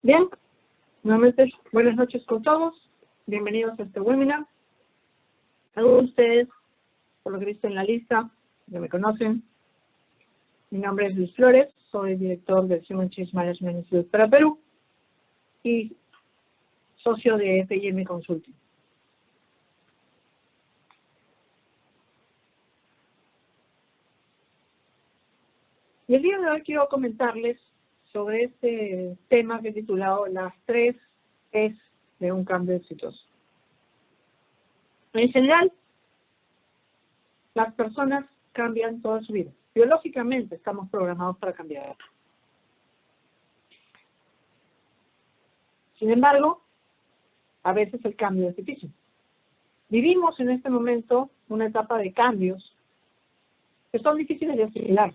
Bien, nuevamente buenas noches con todos. Bienvenidos a este webinar. Algunos de ustedes, por lo que he visto en la lista, ya me conocen. Mi nombre es Luis Flores, soy director del Human Change Management Institute para Perú y socio de FIM Consulting. Y el día de hoy quiero comentarles sobre este tema que he titulado las 3 P's de un cambio exitoso. En general, las personas cambian toda su vida. Biológicamente estamos programados para cambiar. Sin embargo, a veces el cambio es difícil. Vivimos en este momento una etapa de cambios que son difíciles de asimilar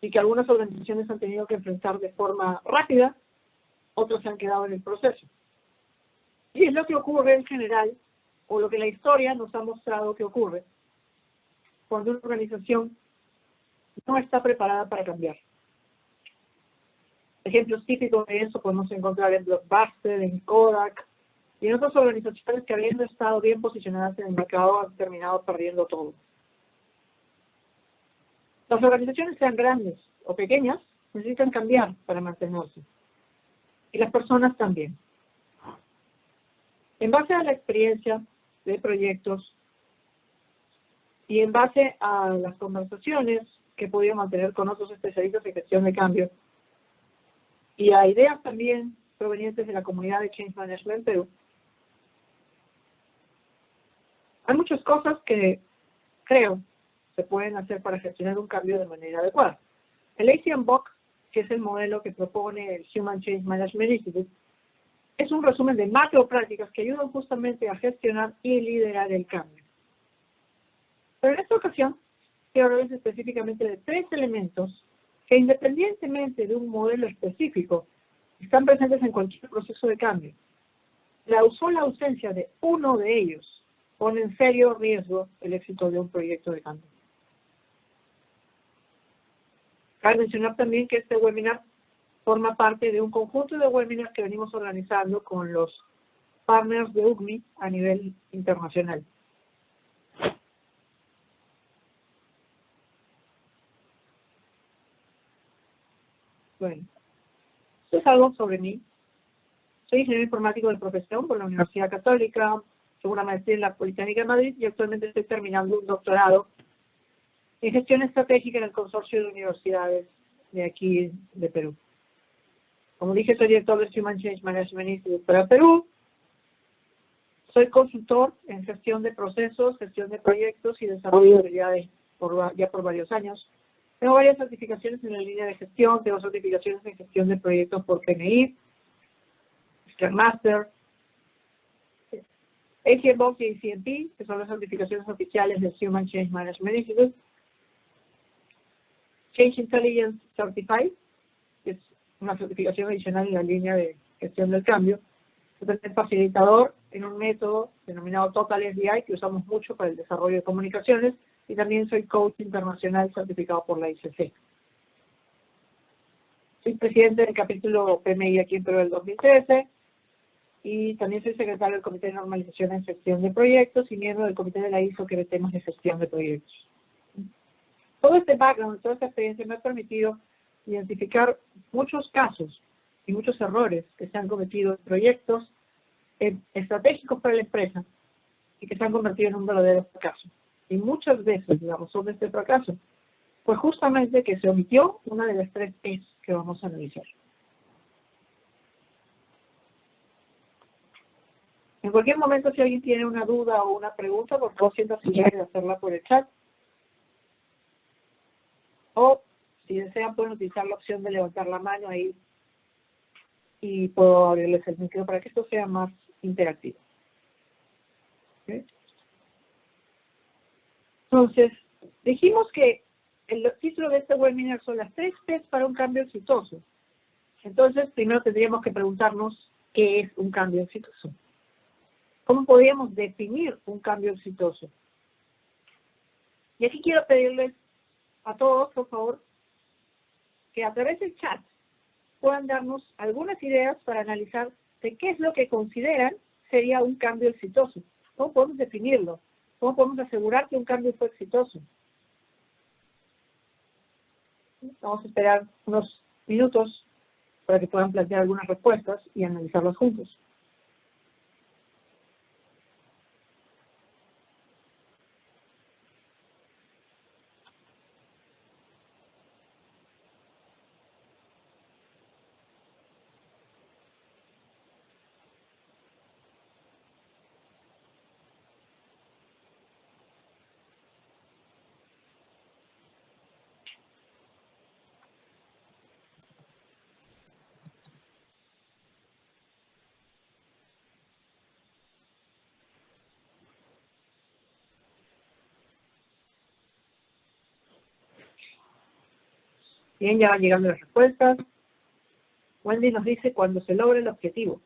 y que algunas organizaciones han tenido que enfrentar de forma rápida, otros se han quedado en el proceso. Y es lo que ocurre en general, o lo que la historia nos ha mostrado que ocurre, cuando una organización no está preparada para cambiar. Ejemplos típicos de eso podemos encontrar en Blockbuster, en Kodak, y en otras organizaciones que habiendo estado bien posicionadas en el mercado han terminado perdiendo todo. Las organizaciones, sean grandes o pequeñas, necesitan cambiar para mantenerse. Y las personas también. En base a la experiencia de proyectos y en base a las conversaciones que he podido mantener con otros especialistas en gestión de cambio y a ideas también provenientes de la comunidad de Change Management en Perú, hay muchas cosas que creo se pueden hacer para gestionar un cambio de manera adecuada. El ACM-BOK, que es el modelo que propone el Human Change Management Institute, es un resumen de macro prácticas que ayudan justamente a gestionar y liderar el cambio. Pero en esta ocasión, quiero hablarles específicamente de 3 elementos que, independientemente de un modelo específico, están presentes en cualquier proceso de cambio. La sola ausencia de uno de ellos pone en serio riesgo el éxito de un proyecto de cambio. Cabe mencionar también que este webinar forma parte de un conjunto de webinars que venimos organizando con los partners de UCMI a nivel internacional. Bueno, esto es algo sobre mí. Soy ingeniero informático de profesión por la Universidad Católica, tengo una maestría en la Politécnica de Madrid y actualmente estoy terminando un doctorado en gestión estratégica en el consorcio de universidades de aquí de Perú. Como dije, soy director del Human Change Management Institute para Perú. Soy consultor en gestión de procesos, gestión de proyectos y desarrollo de habilidades ya por varios años. Tengo varias certificaciones en la línea de gestión, tengo certificaciones en gestión de proyectos por PMI, Scrum Master, ACM-BOK y ACMP, que son las certificaciones oficiales del Human Change Management Institute. Change Intelligence Certified, que es una certificación adicional en la línea de gestión del cambio. Soy facilitador en un método denominado Total SDI, que usamos mucho para el desarrollo de comunicaciones, y también soy coach internacional certificado por la ICC. Soy presidente del capítulo PMI aquí en Perú del 2013, y también soy secretario del Comité de Normalización en Gestión de Proyectos y miembro del Comité de la ISO que ve temas de gestión de proyectos. Todo este background, toda esta experiencia me ha permitido identificar muchos casos y muchos errores que se han cometido en proyectos estratégicos para la empresa y que se han convertido en un verdadero fracaso. Y muchas veces la razón de este fracaso fue justamente que se omitió una de las 3 P's que vamos a analizar. En cualquier momento, si alguien tiene una duda o una pregunta, por favor, siéntase libre de hacerla por el chat. O, si desean, pueden utilizar la opción de levantar la mano ahí y puedo abrirles el micro para que esto sea más interactivo. ¿Okay? Entonces, dijimos que el título de este webinar son las 3 P's para un cambio exitoso. Entonces, primero tendríamos que preguntarnos qué es un cambio exitoso. ¿Cómo podríamos definir un cambio exitoso? Y aquí quiero pedirles a todos, por favor, que a través del chat puedan darnos algunas ideas para analizar de qué es lo que consideran sería un cambio exitoso. ¿Cómo podemos definirlo? ¿Cómo podemos asegurar que un cambio fue exitoso? Vamos a esperar unos minutos para que puedan plantear algunas respuestas y analizarlas juntos. Bien, ya van llegando las respuestas. Wendy nos dice cuando se logra el objetivo.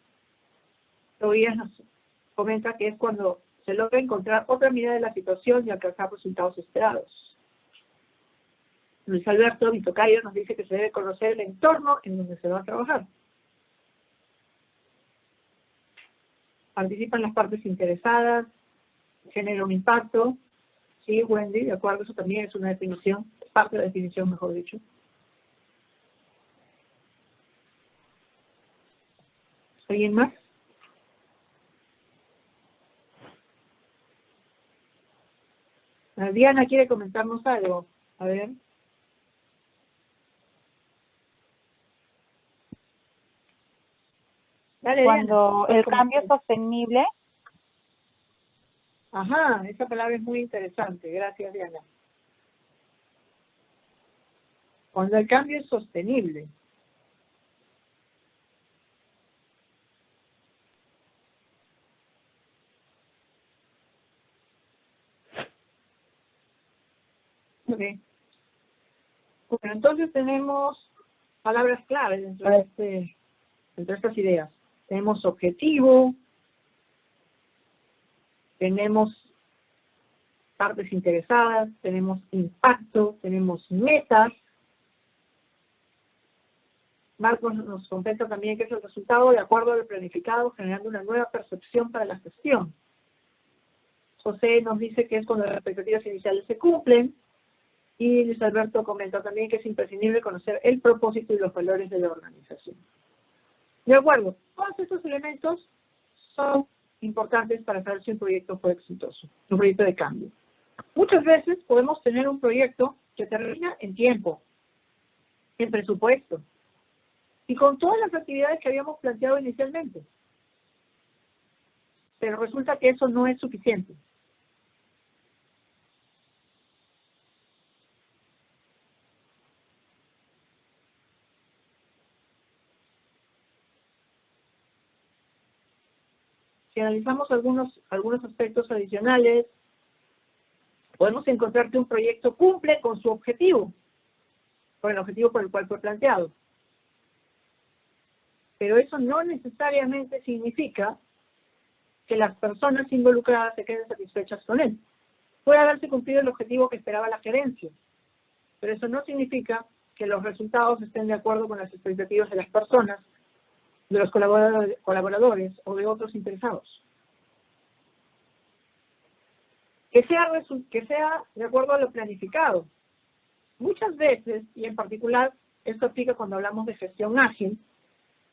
Tobias nos comenta que es cuando se logra encontrar otra mirada de la situación y alcanzar resultados esperados. Luis Alberto Vitocayo nos dice que se debe conocer el entorno en donde se va a trabajar. Participan las partes interesadas, genera un impacto. Sí, Wendy, de acuerdo, eso también es una definición, parte de la definición, mejor dicho. ¿Alguien más? Diana quiere comentarnos algo. A ver. Dale, Cuando Diana. el cambio es sostenible. Ajá, esa palabra es muy interesante. Gracias, Diana. Cuando el cambio es sostenible. Ok. Bueno, entonces tenemos palabras claves dentro de estas ideas. Tenemos objetivo, tenemos partes interesadas, tenemos impacto, tenemos metas. Marcos nos comenta también que es el resultado de acuerdo al planificado, generando una nueva percepción para la gestión. José nos dice que es cuando las expectativas iniciales se cumplen. Y Luis Alberto comenta también que es imprescindible conocer el propósito y los valores de la organización. De acuerdo, todos estos elementos son importantes para saber si un proyecto fue exitoso, un proyecto de cambio. Muchas veces podemos tener un proyecto que termina en tiempo, en presupuesto, y con todas las actividades que habíamos planteado inicialmente. Pero resulta que eso no es suficiente. Si analizamos algunos aspectos adicionales, podemos encontrar que un proyecto cumple con su objetivo, con el objetivo por el cual fue planteado. Pero eso no necesariamente significa que las personas involucradas se queden satisfechas con él. Puede haberse cumplido el objetivo que esperaba la gerencia, pero eso no significa que los resultados estén de acuerdo con las expectativas de las personas, de los colaboradores o de otros interesados. Que sea de acuerdo a lo planificado. Muchas veces, y en particular, esto aplica cuando hablamos de gestión ágil,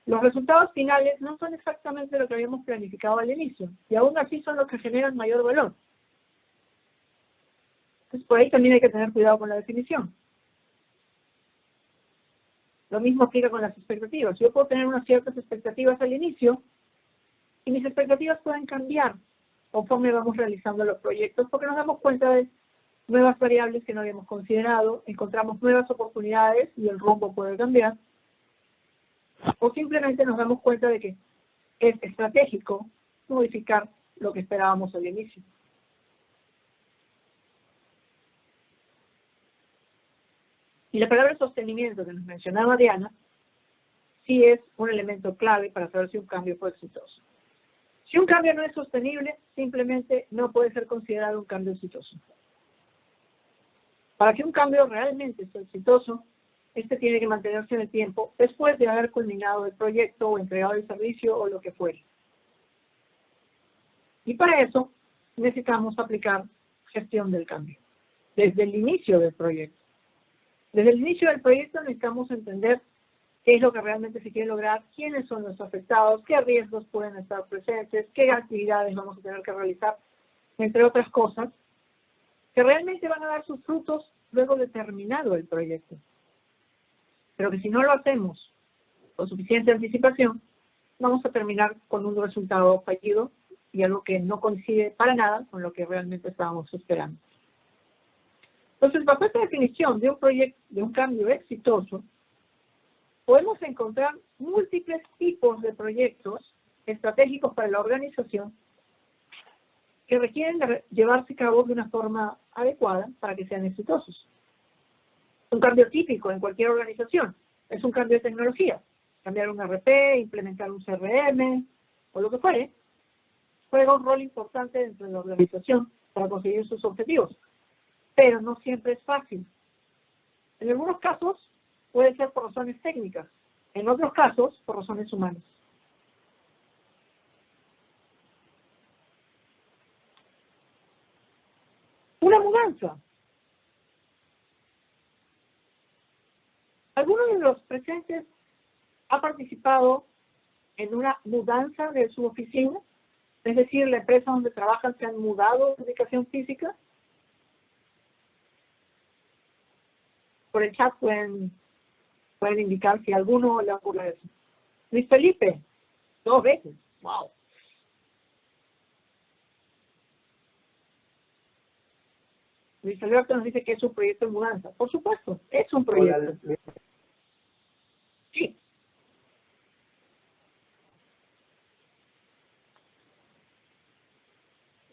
los resultados finales no son exactamente lo que habíamos planificado al inicio, y aún así son los que generan mayor valor. Entonces, por ahí también hay que tener cuidado con la definición. Lo mismo aplica con las expectativas. Yo puedo tener unas ciertas expectativas al inicio, y mis expectativas pueden cambiar conforme vamos realizando los proyectos, porque nos damos cuenta de nuevas variables que no habíamos considerado, encontramos nuevas oportunidades y el rumbo puede cambiar, o simplemente nos damos cuenta de que es estratégico modificar lo que esperábamos al inicio. Y la palabra sostenimiento que nos mencionaba Diana, sí es un elemento clave para saber si un cambio fue exitoso. Si un cambio no es sostenible, simplemente no puede ser considerado un cambio exitoso. Para que un cambio realmente sea exitoso, este tiene que mantenerse en el tiempo después de haber culminado el proyecto o entregado el servicio o lo que fuere. Y para eso necesitamos aplicar gestión del cambio, desde el inicio del proyecto. Desde el inicio del proyecto necesitamos entender qué es lo que realmente se quiere lograr, quiénes son los afectados, qué riesgos pueden estar presentes, qué actividades vamos a tener que realizar, entre otras cosas, que realmente van a dar sus frutos luego de terminado el proyecto. Pero que si no lo hacemos con suficiente anticipación, vamos a terminar con un resultado fallido y algo que no coincide para nada con lo que realmente estábamos esperando. Entonces, bajo esta definición de un proyecto, de un cambio exitoso, podemos encontrar múltiples tipos de proyectos estratégicos para la organización que requieren de llevarse a cabo de una forma adecuada para que sean exitosos. Un cambio típico en cualquier organización es un cambio de tecnología. Cambiar un RP, implementar un CRM o lo que fuere, juega un rol importante dentro de la organización para conseguir sus objetivos. Pero no siempre es fácil. En algunos casos puede ser por razones técnicas, en otros casos por razones humanas. Una mudanza. ¿Alguno de los presentes ha participado en una mudanza de su oficina? Es decir, la empresa donde trabajan se han mudado de ubicación física. Por el chat pueden indicar si a alguno le ocurre eso. Luis Felipe, 2 veces. ¡Wow! Luis Alberto nos dice que es un proyecto de mudanza. Por supuesto, es un proyecto. Sí.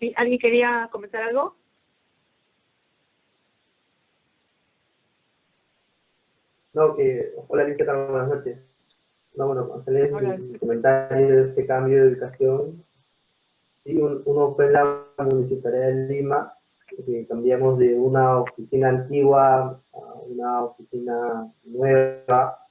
¿Sí? ¿Alguien quería comentar algo? No, hola, Lisa, buenas noches. No, bueno, hacerles mi comentario de este cambio de ubicación. Sí, uno fue en la Municipalidad de Lima, que cambiamos de una oficina antigua a una oficina nueva.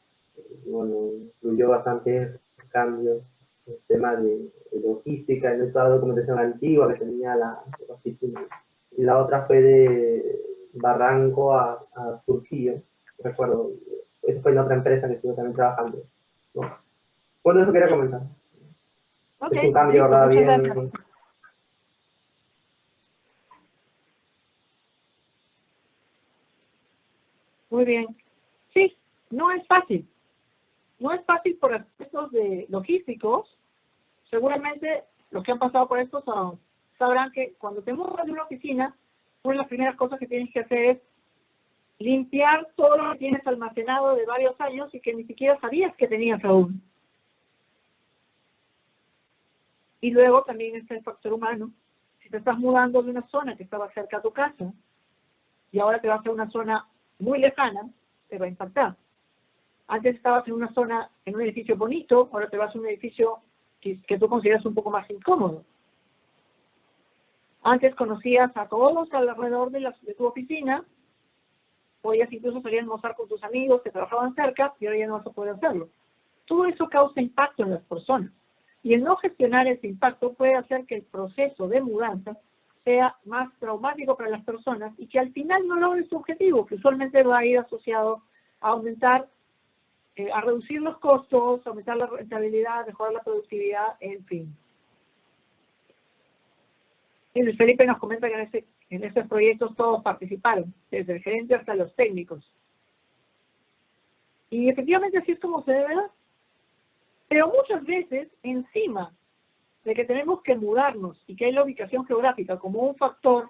Bueno, incluyó bastantes cambios, el tema de logística, en toda la documentación antigua que tenía la oficina. Y la otra fue de Barranco a Trujillo, recuerdo. Eso fue en otra empresa que estuve también trabajando, ¿no? Bueno, eso quería comentar. Okay, es un cambio, ¿verdad? Bien. Muy bien. Sí, no es fácil. No es fácil por aspectos logísticos. Seguramente los que han pasado por esto sabrán que cuando te mudas de una oficina, una de las primeras cosas que tienes que hacer es limpiar todo lo que tienes almacenado de varios años y que ni siquiera sabías que tenías aún. Y luego también está el factor humano. Si te estás mudando de una zona que estaba cerca a tu casa y ahora te vas a una zona muy lejana, te va a impactar. Antes estabas en una zona, en un edificio bonito, ahora te vas a un edificio que tú consideras un poco más incómodo. Antes conocías a todos alrededor de tu oficina, podías incluso salir a almorzar con tus amigos que trabajaban cerca y ahora ya no vas a poder hacerlo. Todo eso causa impacto en las personas. Y el no gestionar ese impacto puede hacer que el proceso de mudanza sea más traumático para las personas y que al final no logre su objetivo, que usualmente va a ir asociado a aumentar, a reducir los costos, aumentar la rentabilidad, mejorar la productividad, en fin. Y Luis Felipe nos comenta que en estos proyectos todos participaron, desde el gerente hasta los técnicos. Y efectivamente así es como se debe dar. Pero muchas veces, encima de que tenemos que mudarnos y que hay la ubicación geográfica como un factor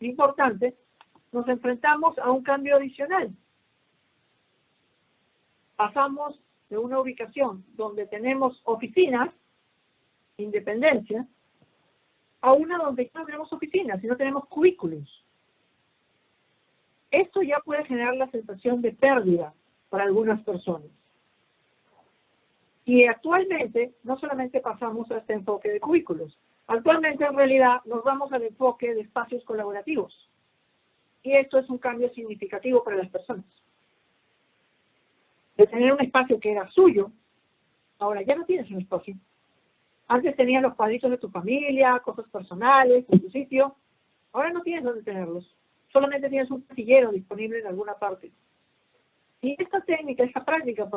importante, nos enfrentamos a un cambio adicional. Pasamos de una ubicación donde tenemos oficinas, independencia, a una donde no tenemos oficinas, sino tenemos cubículos. Esto ya puede generar la sensación de pérdida para algunas personas. Y actualmente no solamente pasamos a este enfoque de cubículos, actualmente en realidad nos vamos al enfoque de espacios colaborativos. Y esto es un cambio significativo para las personas. de tener un espacio que era suyo, ahora ya no tienes un espacio. Antes tenías los cuadritos de tu familia, cosas personales, en tu sitio. Ahora no tienes dónde tenerlos. Solamente tienes un casillero disponible en alguna parte. Y esta técnica, esta práctica,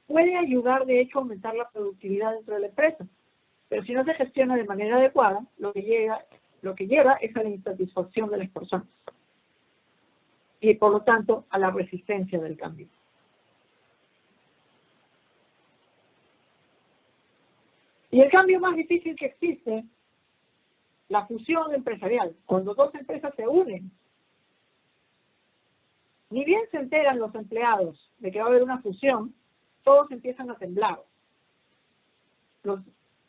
puede ayudar, de hecho, a aumentar la productividad dentro de la empresa. Pero si no se gestiona de manera adecuada, lo que lleva es a la insatisfacción de las personas. Y, por lo tanto, a la resistencia del cambio. Y el cambio más difícil que existe, la fusión empresarial, cuando dos empresas se unen. Ni bien se enteran los empleados de que va a haber una fusión, todos empiezan a temblar.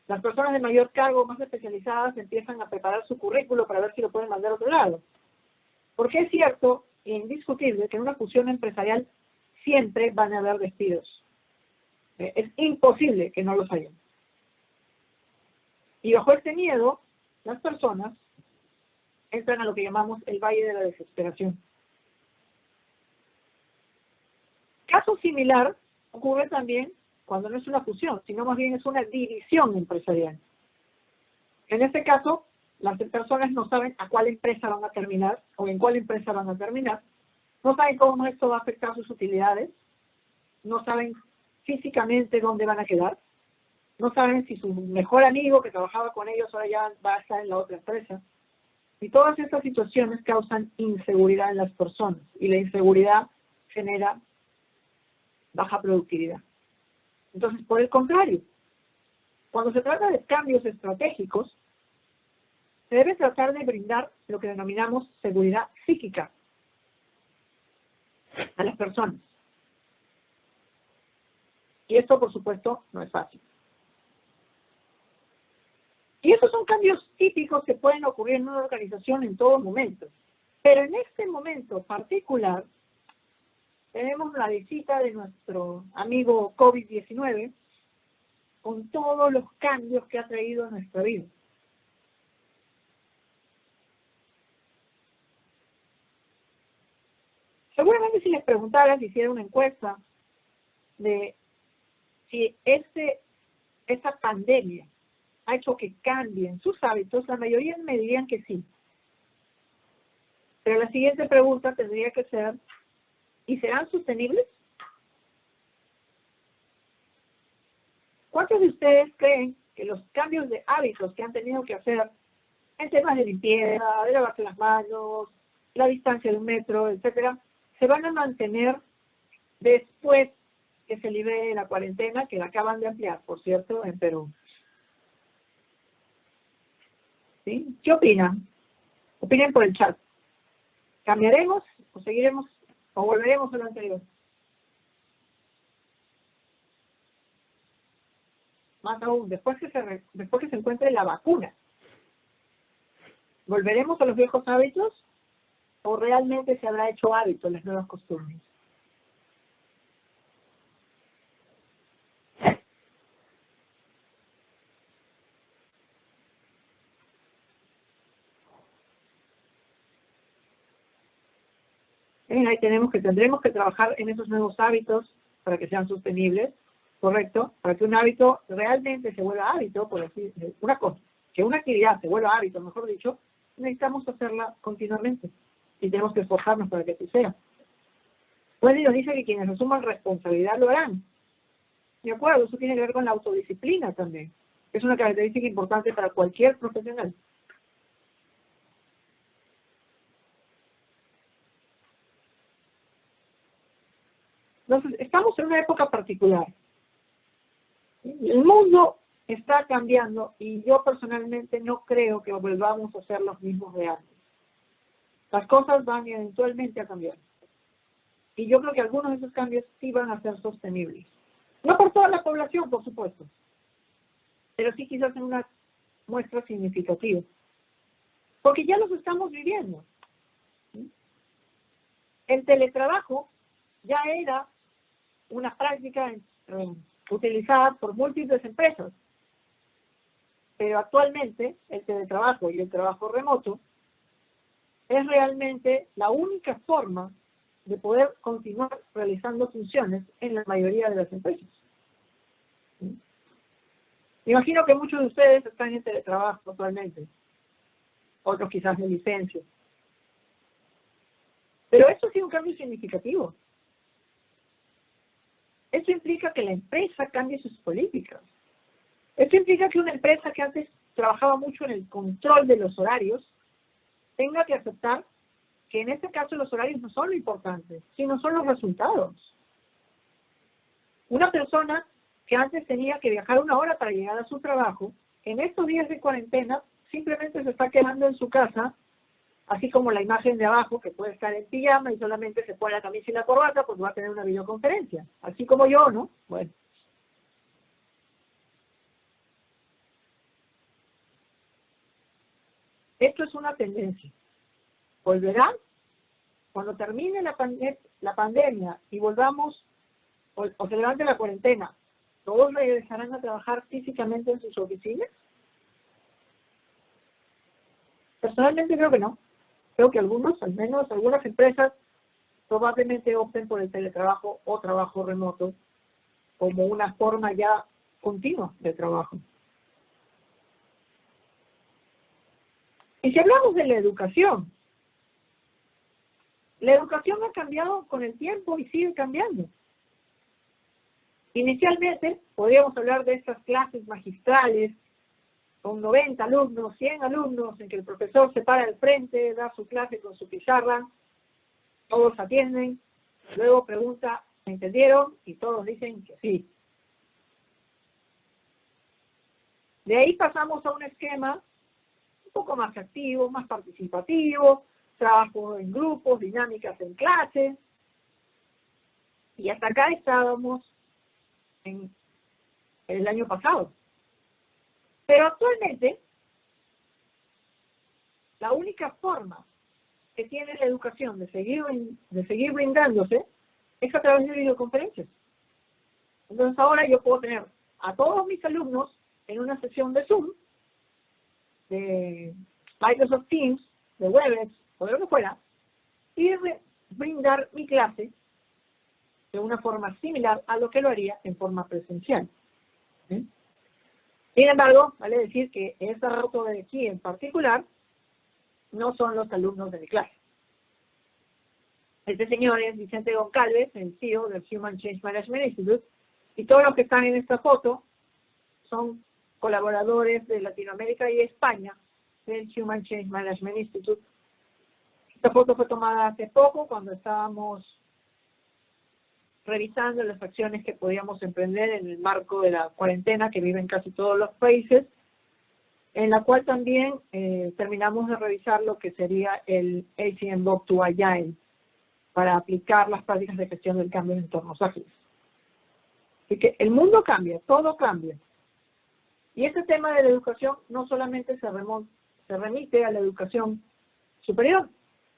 Las personas de mayor cargo, más especializadas, empiezan a preparar su currículo para ver si lo pueden mandar a otro lado. Porque es cierto e indiscutible que en una fusión empresarial siempre van a haber despidos. Es imposible que no los haya. Y bajo este miedo, las personas entran a lo que llamamos el valle de la desesperación. Caso similar ocurre también cuando no es una fusión, sino más bien es una división empresarial. En este caso, las personas no saben a cuál empresa van a terminar o en cuál empresa van a terminar, no saben cómo esto va a afectar sus utilidades, no saben físicamente dónde van a quedar, no saben si su mejor amigo que trabajaba con ellos ahora ya va a estar en la otra empresa. Y todas estas situaciones causan inseguridad en las personas y la inseguridad genera baja productividad. Entonces, por el contrario, cuando se trata de cambios estratégicos, se debe tratar de brindar lo que denominamos seguridad psíquica a las personas. Y esto, por supuesto, no es fácil. Y esos son cambios típicos que pueden ocurrir en una organización en todo momento. Pero en este momento particular, tenemos la visita de nuestro amigo COVID-19 con todos los cambios que ha traído a nuestra vida. Seguramente si les preguntara, si hiciera una encuesta de si esta pandemia ha hecho que cambien sus hábitos, la mayoría me dirían que sí. Pero la siguiente pregunta tendría que ser, ¿y serán sostenibles? ¿Cuántos de ustedes creen que los cambios de hábitos que han tenido que hacer en temas de limpieza, de lavarse las manos, la distancia de 1 metro, etcétera, se van a mantener después que se libere la cuarentena, que la acaban de ampliar, por cierto, en Perú? ¿Sí? ¿Qué opinan? Opinen por el chat. ¿Cambiaremos o seguiremos o volveremos a lo anterior? Más aún, después que se encuentre la vacuna, ¿volveremos a los viejos hábitos o realmente se habrá hecho hábito las nuevas costumbres? Ahí tendremos que trabajar en esos nuevos hábitos para que sean sostenibles, ¿correcto? Para que un hábito realmente se vuelva hábito, por decir una cosa, que una actividad se vuelva hábito, mejor dicho, necesitamos hacerla continuamente y tenemos que esforzarnos para que así sea. Wendy nos dice que quienes asuman responsabilidad lo harán. De acuerdo, eso tiene que ver con la autodisciplina también. Es una característica importante para cualquier profesional. Entonces, estamos en una época particular. El mundo está cambiando y yo personalmente no creo que volvamos a ser los mismos de antes. Las cosas van eventualmente a cambiar. Y yo creo que algunos de esos cambios sí van a ser sostenibles. No por toda la población, por supuesto, pero sí quizás en una muestra significativa. Porque ya los estamos viviendo. El teletrabajo ya era una práctica utilizada por múltiples empresas. Pero actualmente el teletrabajo y el trabajo remoto es realmente la única forma de poder continuar realizando funciones en la mayoría de las empresas. Me imagino que muchos de ustedes están en teletrabajo actualmente, otros quizás en licencia. Pero eso sí es un cambio significativo. Eso implica que la empresa cambie sus políticas. Esto implica que una empresa que antes trabajaba mucho en el control de los horarios tenga que aceptar que en este caso los horarios no son lo importante, sino son los resultados. Una persona que antes tenía que viajar 1 hora para llegar a su trabajo, en estos días de cuarentena simplemente se está quedando en su casa, así como la imagen de abajo, que puede estar en pijama y solamente se pone la camisa y la corbata porque va a tener una videoconferencia. Así como yo, ¿no? Bueno. Esto es una tendencia. Volverá cuando termine la pandemia y volvamos, o se levante la cuarentena, ¿todos regresarán a trabajar físicamente en sus oficinas? Personalmente creo que no. Creo que algunos, al menos algunas empresas, probablemente opten por el teletrabajo o trabajo remoto como una forma ya continua de trabajo. Y si hablamos de la educación ha cambiado con el tiempo y sigue cambiando. Inicialmente, podríamos hablar de estas clases magistrales con 90 alumnos, 100 alumnos, en que el profesor se para al frente, da su clase con su pizarra, todos atienden, luego pregunta, ¿me entendieron? Y todos dicen que sí. De ahí pasamos a un esquema un poco más activo, más participativo, trabajo en grupos, dinámicas en clase, y hasta acá estábamos en el año pasado. Pero actualmente, la única forma que tiene la educación de seguir brindándose es a través de videoconferencias. Entonces ahora yo puedo tener a todos mis alumnos en una sesión de Zoom, de Microsoft Teams, de Webex, o de lo que fuera, y brindar mi clase de una forma similar a lo que lo haría en forma presencial. ¿Sí? Sin embargo, vale decir que esta foto de aquí en particular no son los alumnos de mi clase. Este señor es Vicente Goncalves, el CEO del Human Change Management Institute, y todos los que están en esta foto son colaboradores de Latinoamérica y España del Human Change Management Institute. Esta foto fue tomada hace poco, cuando estábamos revisando las acciones que podíamos emprender en el marco de la cuarentena que viven casi todos los países, en la cual también terminamos de revisar lo que sería el ACM Book to Agile para aplicar las prácticas de gestión del cambio en entornos ágiles. Así que el mundo cambia, todo cambia. Y este tema de la educación no solamente se remite a la educación superior,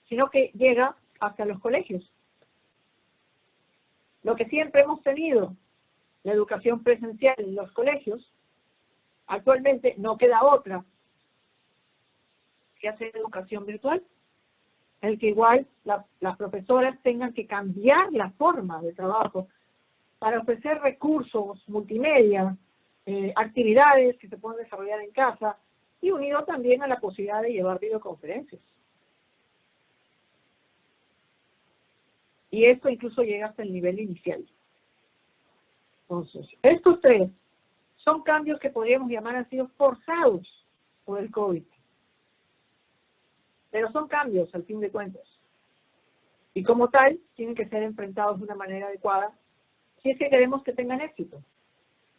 sino que llega hasta los colegios. Lo que siempre hemos tenido, la educación presencial en los colegios, actualmente no queda otra que hacer educación virtual, en el que igual las profesoras tengan que cambiar la forma de trabajo para ofrecer recursos multimedia, actividades que se pueden desarrollar en casa, y unido también a la posibilidad de llevar videoconferencias. Y esto incluso llega hasta el nivel inicial. Entonces, estos tres son cambios que podríamos llamar han sido forzados por el COVID. Pero son cambios, al fin de cuentas. Y como tal, tienen que ser enfrentados de una manera adecuada si es que queremos que tengan éxito.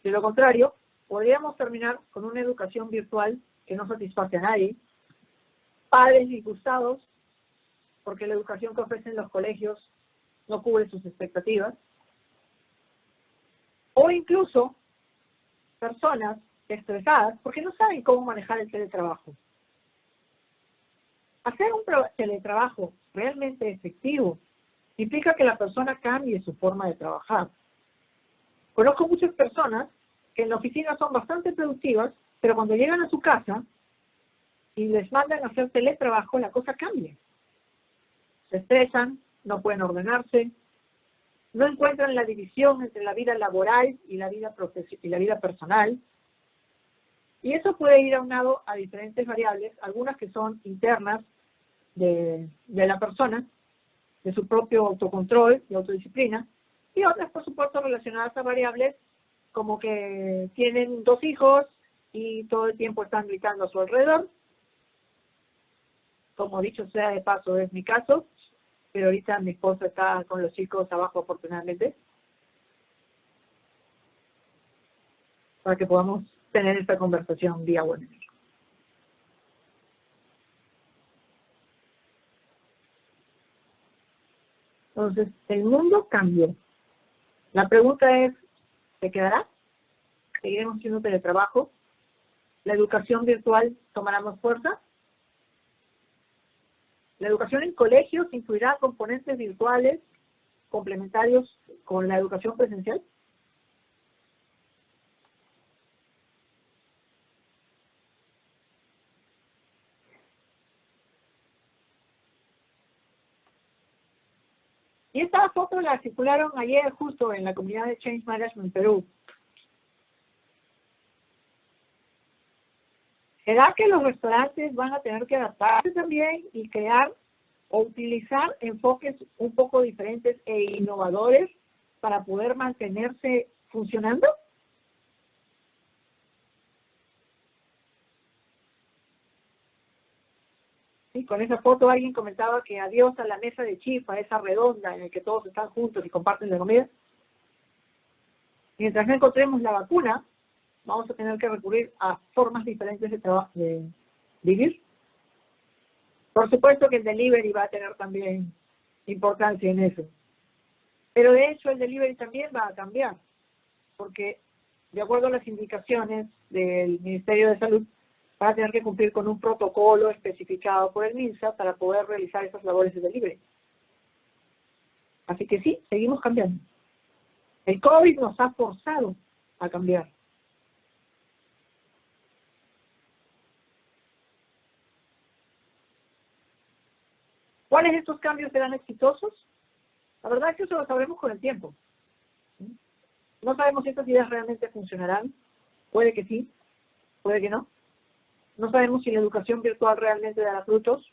De lo contrario, podríamos terminar con una educación virtual que no satisface a nadie, padres disgustados porque la educación que ofrecen los colegios no cubre sus expectativas, o incluso personas estresadas porque no saben cómo manejar el teletrabajo. Hacer un teletrabajo realmente efectivo implica que la persona cambie su forma de trabajar. Conozco muchas personas que en la oficina son bastante productivas, pero cuando llegan a su casa y les mandan a hacer teletrabajo, la cosa cambia. Se estresan, no pueden ordenarse, no encuentran la división entre la vida laboral y la vida personal, y eso puede ir aunado a diferentes variables, algunas que son internas de la persona, de su propio autocontrol y autodisciplina, y otras, por supuesto, relacionadas a variables como que tienen 2 hijos y todo el tiempo están gritando a su alrededor. Como dicho sea de paso, es mi caso, pero ahorita mi esposa está con los chicos abajo, afortunadamente, para que podamos tener esta conversación vía webinar. Entonces, el mundo cambió. La pregunta es, ¿se quedará? ¿Seguiremos haciendo teletrabajo? ¿La educación virtual tomará más fuerza? ¿La educación en colegios incluirá componentes virtuales complementarios con la educación presencial? Y esta foto la circularon ayer justo en la comunidad de Change Management Perú. ¿Será que los restaurantes van a tener que adaptarse también y crear o utilizar enfoques un poco diferentes e innovadores para poder mantenerse funcionando? Sí, con esa foto alguien comentaba que adiós a la mesa de chifa, esa redonda en la que todos están juntos y comparten la comida. Mientras no encontremos la vacuna, vamos a tener que recurrir a formas diferentes de vivir. Por supuesto que el delivery va a tener también importancia en eso. Pero de hecho el delivery también va a cambiar, porque de acuerdo a las indicaciones del Ministerio de Salud, va a tener que cumplir con un protocolo especificado por el MINSA para poder realizar esas labores de delivery. Así que sí, seguimos cambiando. El COVID nos ha forzado a cambiar. ¿Cuáles de estos cambios serán exitosos? La verdad es que eso lo sabremos con el tiempo. No sabemos si estas ideas realmente funcionarán. Puede que sí, puede que no. No sabemos si la educación virtual realmente dará frutos.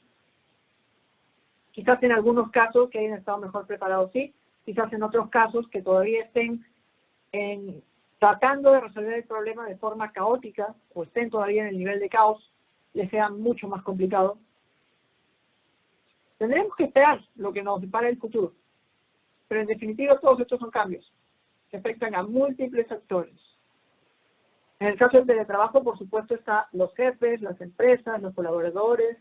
Quizás en algunos casos que hayan estado mejor preparados, sí. Quizás en otros casos que todavía estén tratando de resolver el problema de forma caótica o estén todavía en el nivel de caos, les sea mucho más complicado. Tendremos que esperar lo que nos depara el futuro. Pero en definitiva todos estos son cambios que afectan a múltiples actores. En el caso del teletrabajo, por supuesto, están los jefes, las empresas, los colaboradores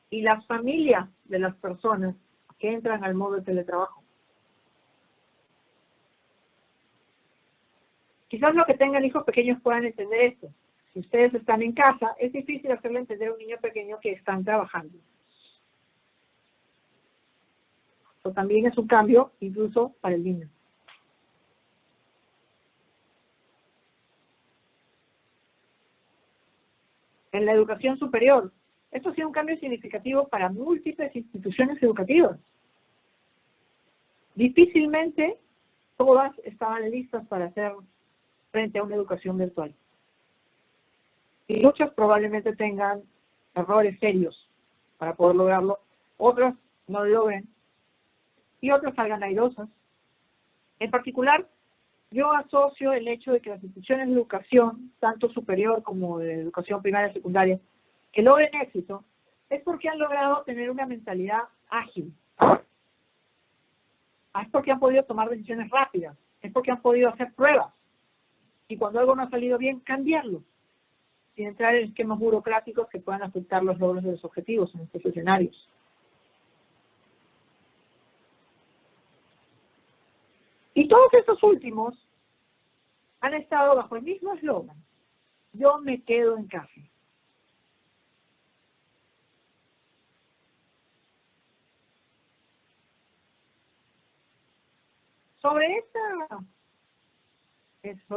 y las familias de las personas que entran al modo de teletrabajo. Quizás los que tengan hijos pequeños puedan entender esto. Si ustedes están en casa, es difícil hacerle entender a un niño pequeño que están trabajando. Eso también es un cambio, incluso para el niño. En la educación superior, esto ha sido un cambio significativo para múltiples instituciones educativas. Difícilmente todas estaban listas para hacer frente a una educación virtual. Y muchas probablemente tengan errores serios para poder lograrlo, otras no lo logren, y otras salgan airosas. En particular, yo asocio el hecho de que las instituciones de educación, tanto superior como de educación primaria y secundaria, que logren éxito, es porque han logrado tener una mentalidad ágil. Es porque han podido tomar decisiones rápidas, es porque han podido hacer pruebas. Y cuando algo no ha salido bien, cambiarlo, sin entrar en esquemas burocráticos que puedan afectar los logros de los objetivos en estos escenarios. Y todos estos últimos han estado bajo el mismo eslogan: yo me quedo en casa. Sobre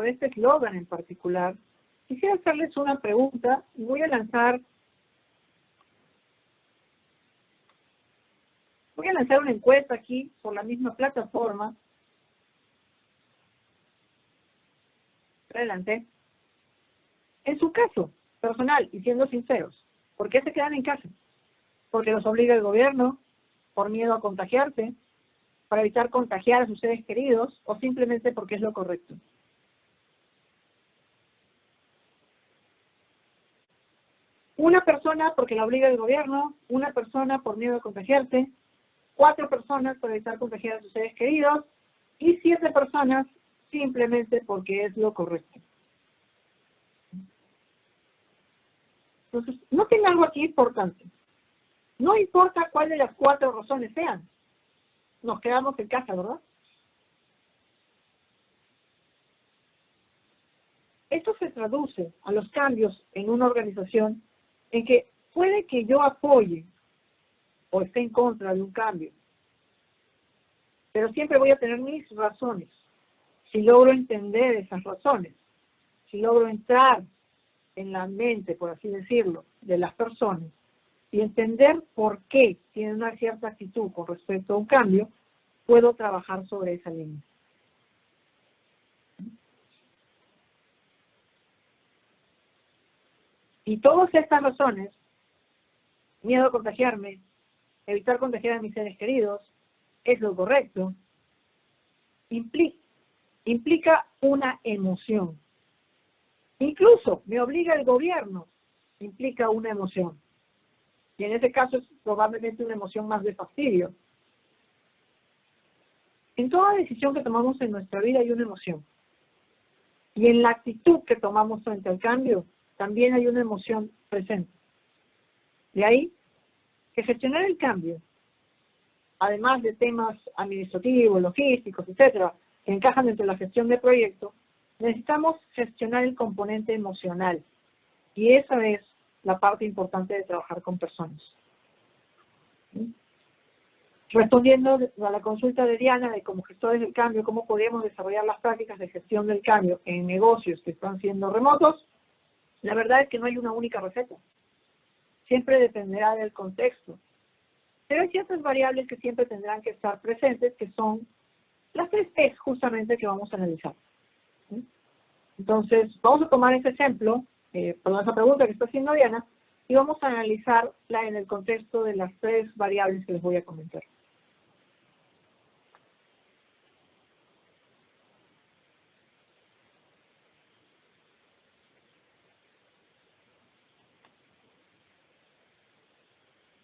este eslogan en particular, quisiera hacerles una pregunta y voy a lanzar lanzar una encuesta aquí por la misma plataforma. Adelante. En su caso personal, y siendo sinceros, ¿por qué se quedan en casa? ¿Porque los obliga el gobierno? ¿Por miedo a contagiarse? ¿Para evitar contagiar a sus seres queridos? ¿O simplemente porque es lo correcto? Una persona porque la obliga el gobierno, una persona por miedo a contagiarse, 4 personas para evitar contagiar a sus seres queridos y 7 personas simplemente porque es lo correcto. Entonces, noten algo aquí importante. No importa cuál de las 4 razones sean, nos quedamos en casa, ¿verdad? Esto se traduce a los cambios en una organización en que puede que yo apoye o esté en contra de un cambio, pero siempre voy a tener mis razones. Si logro entender esas razones, si logro entrar en la mente, por así decirlo, de las personas y entender por qué tienen una cierta actitud con respecto a un cambio, puedo trabajar sobre esa línea. Y todas estas razones, miedo a contagiarme, evitar contagiar a mis seres queridos, es lo correcto, implica una emoción. Incluso me obliga el gobierno, implica una emoción. Y en ese caso es probablemente una emoción más de fastidio. En toda decisión que tomamos en nuestra vida hay una emoción. Y en la actitud que tomamos frente al cambio, también hay una emoción presente. De ahí que gestionar el cambio, además de temas administrativos, logísticos, etcétera, que encajan dentro de la gestión de proyecto, necesitamos gestionar el componente emocional. Y esa es la parte importante de trabajar con personas. Respondiendo a la consulta de Diana de como gestores del cambio, cómo podemos desarrollar las prácticas de gestión del cambio en negocios que están siendo remotos, la verdad es que no hay una única receta. Siempre dependerá del contexto. Pero hay ciertas variables que siempre tendrán que estar presentes, que son las 3 P's justamente que vamos a analizar. Entonces, vamos a tomar ese ejemplo, perdón, esa pregunta que está haciendo Diana, y vamos a analizarla en el contexto de las 3 variables que les voy a comentar.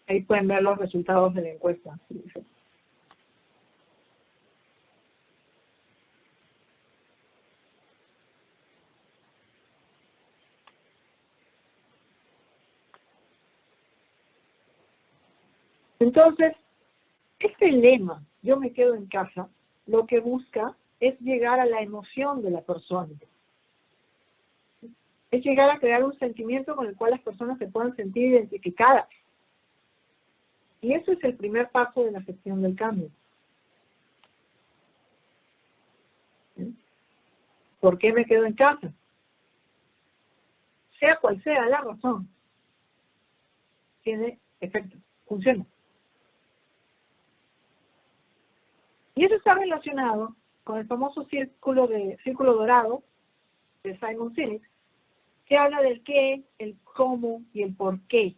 Ahí pueden ver los resultados de la encuesta. Entonces, este lema, yo me quedo en casa, lo que busca es llegar a la emoción de la persona. Es llegar a crear un sentimiento con el cual las personas se puedan sentir identificadas. Y eso es el primer paso de la gestión del cambio. ¿Por qué me quedo en casa? Sea cual sea la razón, tiene efecto, funciona. Y eso está relacionado con el famoso círculo dorado de Simon Sinek, que habla del qué, el cómo y el por qué.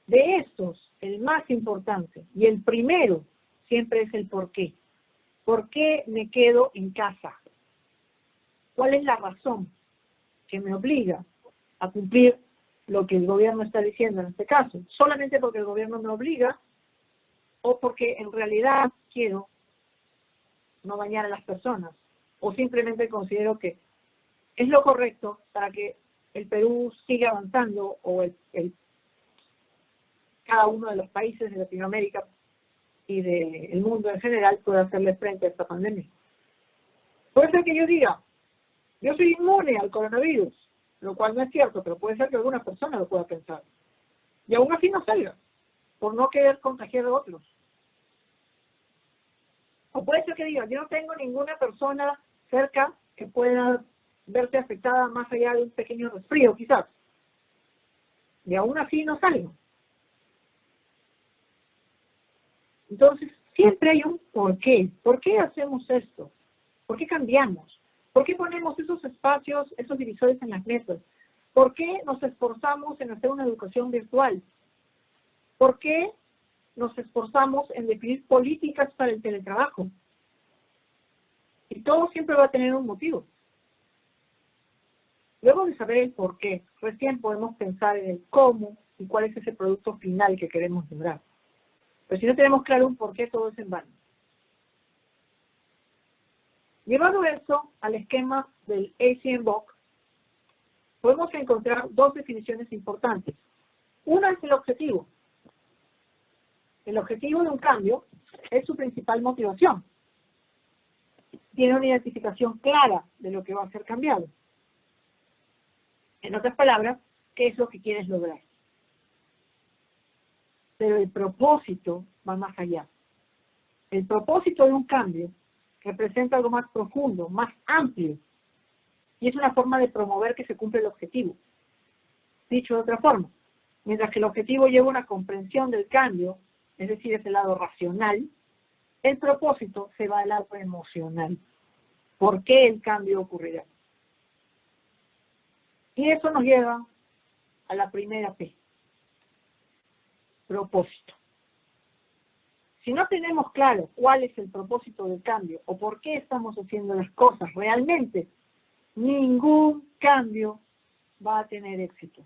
De estos, el más importante y el primero siempre es el por qué. ¿Por qué me quedo en casa? ¿Cuál es la razón que me obliga a cumplir lo que el gobierno está diciendo en este caso? ¿Solamente porque el gobierno me obliga o porque en realidad quiero no dañar a las personas? ¿O simplemente considero que es lo correcto para que el Perú siga avanzando o cada uno de los países de Latinoamérica y del mundo en general pueda hacerle frente a esta pandemia? Puede ser que yo diga, yo soy inmune al coronavirus, lo cual no es cierto, pero puede ser que alguna persona lo pueda pensar. Y aún así no salga, por no querer contagiar a otros. O puede ser que diga, yo no tengo ninguna persona cerca que pueda verse afectada más allá de un pequeño resfrío, quizás. Y aún así no salgo. Entonces, siempre hay un por qué. ¿Por qué hacemos esto? ¿Por qué cambiamos? ¿Por qué ponemos esos espacios, esos divisores en las mesas? ¿Por qué nos esforzamos en hacer una educación virtual? ¿Por qué nos esforzamos en definir políticas para el teletrabajo? Y todo siempre va a tener un motivo. Luego de saber el por qué, recién podemos pensar en el cómo y cuál es ese producto final que queremos lograr. Pero si no tenemos claro un por qué, todo es en vano. Llevando eso al esquema del ACM-BOK, podemos encontrar dos definiciones importantes. Una es el objetivo. El objetivo de un cambio es su principal motivación. Tiene una identificación clara de lo que va a ser cambiado. En otras palabras, ¿qué es lo que quieres lograr? Pero el propósito va más allá. El propósito de un cambio representa algo más profundo, más amplio, y es una forma de promover que se cumple el objetivo. Dicho de otra forma, mientras que el objetivo lleva una comprensión del cambio, es decir, es el lado racional, el propósito se va al lado emocional. ¿Por qué el cambio ocurrirá? Y eso nos lleva a la primera P. Propósito. Si no tenemos claro cuál es el propósito del cambio o por qué estamos haciendo las cosas realmente, ningún cambio va a tener éxito.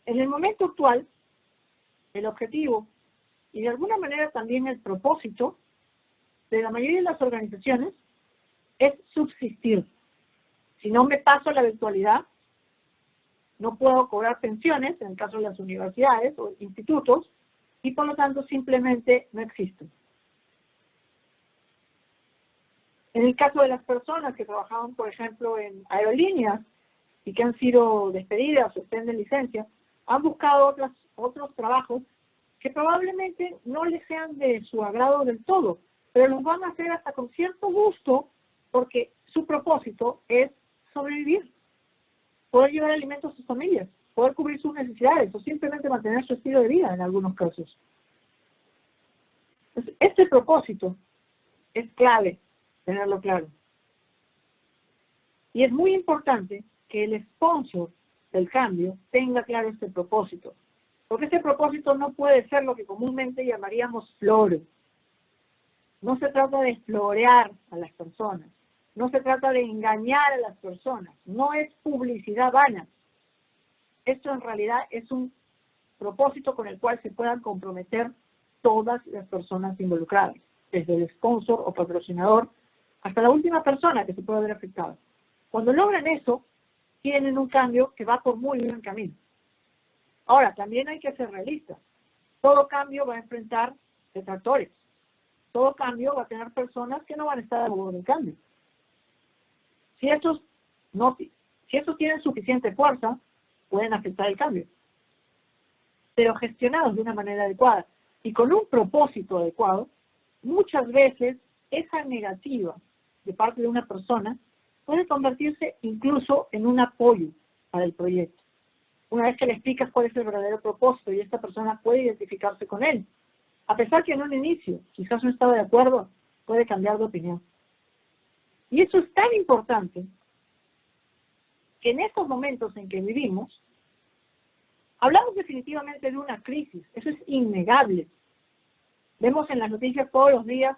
En el momento actual, el objetivo y de alguna manera también el propósito de la mayoría de las organizaciones es subsistir. Si no me paso a la virtualidad, no puedo cobrar pensiones, en el caso de las universidades o institutos, y por lo tanto simplemente no existo. En el caso de las personas que trabajaban, por ejemplo, en aerolíneas y que han sido despedidas o estén de licencia, han buscado otros trabajos que probablemente no les sean de su agrado del todo, pero los van a hacer hasta con cierto gusto porque su propósito es sobrevivir, poder llevar alimentos a sus familias, poder cubrir sus necesidades o simplemente mantener su estilo de vida en algunos casos. Entonces, este propósito es clave tenerlo claro. Y es muy importante que el sponsor del cambio tenga claro este propósito, porque este propósito no puede ser lo que comúnmente llamaríamos floro. No se trata de florear a las personas, no se trata de engañar a las personas, no es publicidad vana. Esto en realidad es un propósito con el cual se puedan comprometer todas las personas involucradas, desde el sponsor o patrocinador hasta la última persona que se pueda ver afectada. Cuando logran eso, tienen un cambio que va por muy buen camino. Ahora, también hay que ser realistas. Todo cambio va a enfrentar detractores. Todo cambio va a tener personas que no van a estar a favor del cambio. Si estos tienen suficiente fuerza, pueden afectar el cambio. Pero gestionados de una manera adecuada y con un propósito adecuado, muchas veces esa negativa de parte de una persona puede convertirse incluso en un apoyo para el proyecto. Una vez que le explicas cuál es el verdadero propósito y esta persona puede identificarse con él, a pesar que en un inicio quizás no estaba de acuerdo, puede cambiar de opinión. Y eso es tan importante que en estos momentos en que vivimos, hablamos definitivamente de una crisis, eso es innegable. Vemos en las noticias todos los días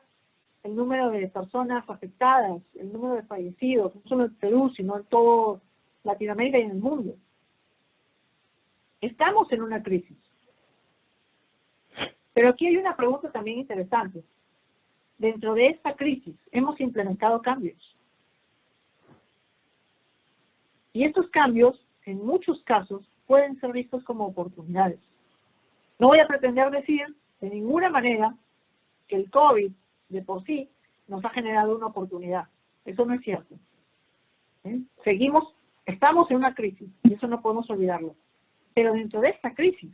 el número de personas afectadas, el número de fallecidos, no solo en Perú, sino en toda Latinoamérica y en el mundo. Estamos en una crisis. Pero aquí hay una pregunta también interesante. Dentro de esta crisis, hemos implementado cambios. Y estos cambios, en muchos casos, pueden ser vistos como oportunidades. No voy a pretender decir de ninguna manera que el COVID de por sí nos ha generado una oportunidad. Eso no es cierto. Estamos en una crisis y eso no podemos olvidarlo. Pero dentro de esta crisis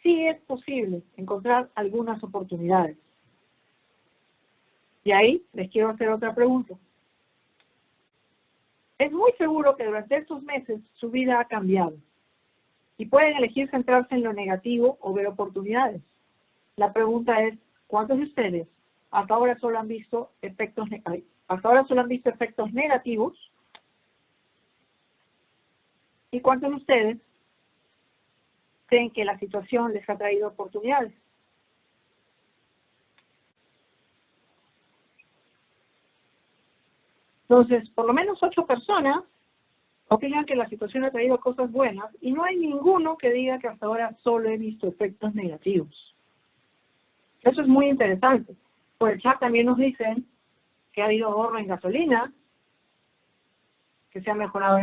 sí es posible encontrar algunas oportunidades. Y ahí les quiero hacer otra pregunta. Es muy seguro que durante estos meses su vida ha cambiado y pueden elegir centrarse en lo negativo o ver oportunidades. La pregunta es, ¿cuántos de ustedes hasta ahora solo han visto efectos negativos? ¿Y cuántos de ustedes creen que la situación les ha traído oportunidades? Entonces, por lo menos 8 personas opinan que la situación ha traído cosas buenas y no hay ninguno que diga que hasta ahora solo he visto efectos negativos. Eso es muy interesante. Por el chat también nos dicen que ha habido ahorro en gasolina, que se ha mejorado,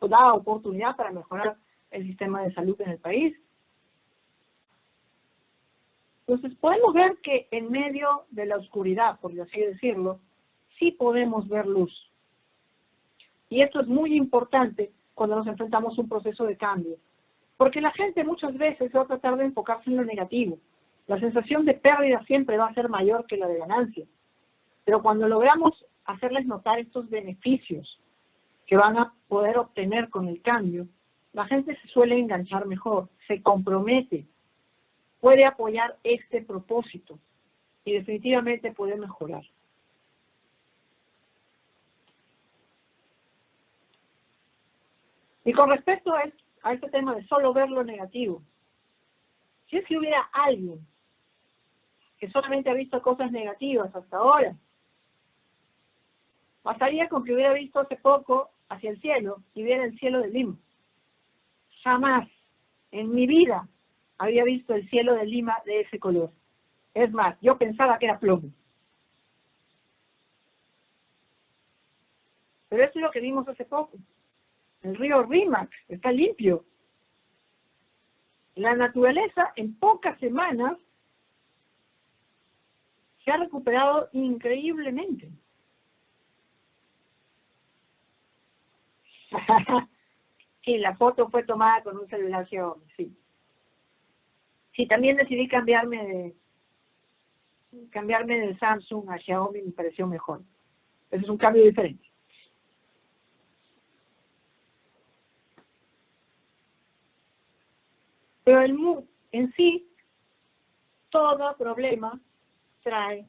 da oportunidad para mejorar el sistema de salud en el país. Entonces podemos ver que en medio de la oscuridad, por así decirlo, sí podemos ver luz. Y esto es muy importante cuando nos enfrentamos a un proceso de cambio. Porque la gente muchas veces va a tratar de enfocarse en lo negativo. La sensación de pérdida siempre va a ser mayor que la de ganancia. Pero cuando logramos hacerles notar estos beneficios que van a poder obtener con el cambio, la gente se suele enganchar mejor, se compromete, puede apoyar este propósito y definitivamente puede mejorar. Y con respecto a este tema de solo ver lo negativo, si es que hubiera alguien que solamente ha visto cosas negativas hasta ahora, bastaría con que hubiera visto hace poco hacia el cielo y viera el cielo de Lima. Jamás en mi vida había visto el cielo de Lima de ese color. Es más, yo pensaba que era plomo. Pero eso es lo que vimos hace poco. El río Rímac está limpio. La naturaleza en pocas semanas se ha recuperado increíblemente. Sí, la foto fue tomada con un celular Xiaomi, sí. Sí, también decidí cambiarme del Samsung a Xiaomi, me pareció mejor. Ese es un cambio diferente. Pero en sí, todo problema trae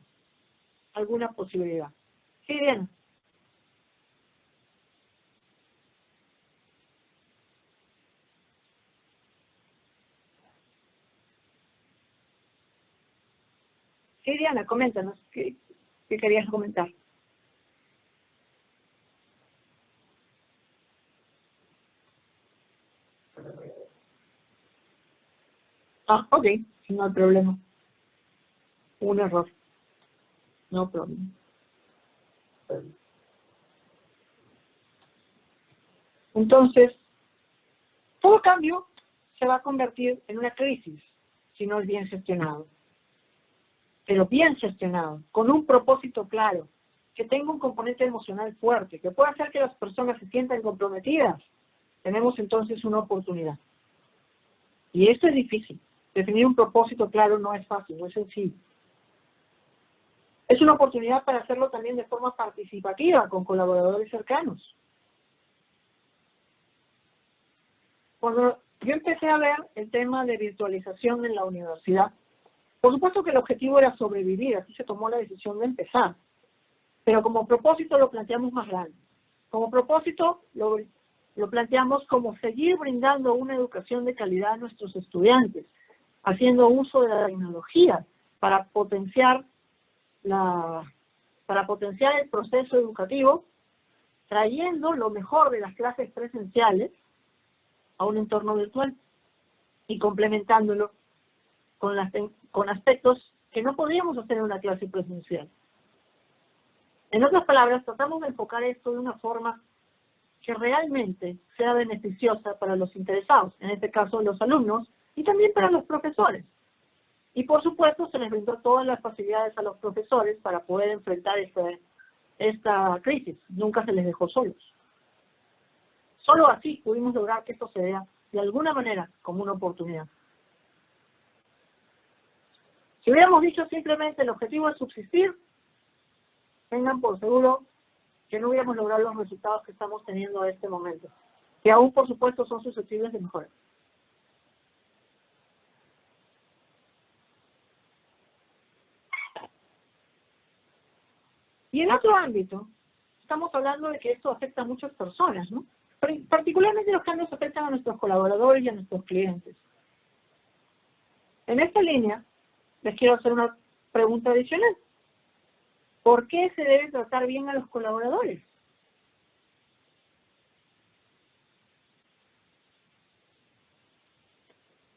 alguna posibilidad. ¿Sí, Diana? Sí, Diana, coméntanos. ¿Qué querías comentar? Ah, ok, no hay problema. Un error. No problema. Entonces, todo cambio se va a convertir en una crisis si no es bien gestionado. Pero bien gestionado, con un propósito claro, que tenga un componente emocional fuerte, que pueda hacer que las personas se sientan comprometidas, tenemos entonces una oportunidad. Y esto es difícil. Definir un propósito claro no es fácil, no es sencillo. Es una oportunidad para hacerlo también de forma participativa, con colaboradores cercanos. Cuando yo empecé a ver el tema de virtualización en la universidad, por supuesto que el objetivo era sobrevivir, así se tomó la decisión de empezar. Pero como propósito lo planteamos más grande. Como propósito lo planteamos como seguir brindando una educación de calidad a nuestros estudiantes, haciendo uso de la tecnología para potenciar el proceso educativo, trayendo lo mejor de las clases presenciales a un entorno virtual y complementándolo con aspectos que no podríamos hacer en una clase presencial. En otras palabras, tratamos de enfocar esto de una forma que realmente sea beneficiosa para los interesados, en este caso los alumnos, y también para los profesores. Y por supuesto se les brindó todas las facilidades a los profesores para poder enfrentar esta crisis. Nunca se les dejó solos. Solo así pudimos lograr que esto se vea de alguna manera como una oportunidad. Si hubiéramos dicho simplemente el objetivo es subsistir, tengan por seguro que no hubiéramos logrado los resultados que estamos teniendo en este momento, que aún por supuesto son susceptibles de mejora. Y en otro ámbito, estamos hablando de que esto afecta a muchas personas, ¿no? Particularmente los cambios afectan a nuestros colaboradores y a nuestros clientes. En esta línea, les quiero hacer una pregunta adicional. ¿Por qué se debe tratar bien a los colaboradores?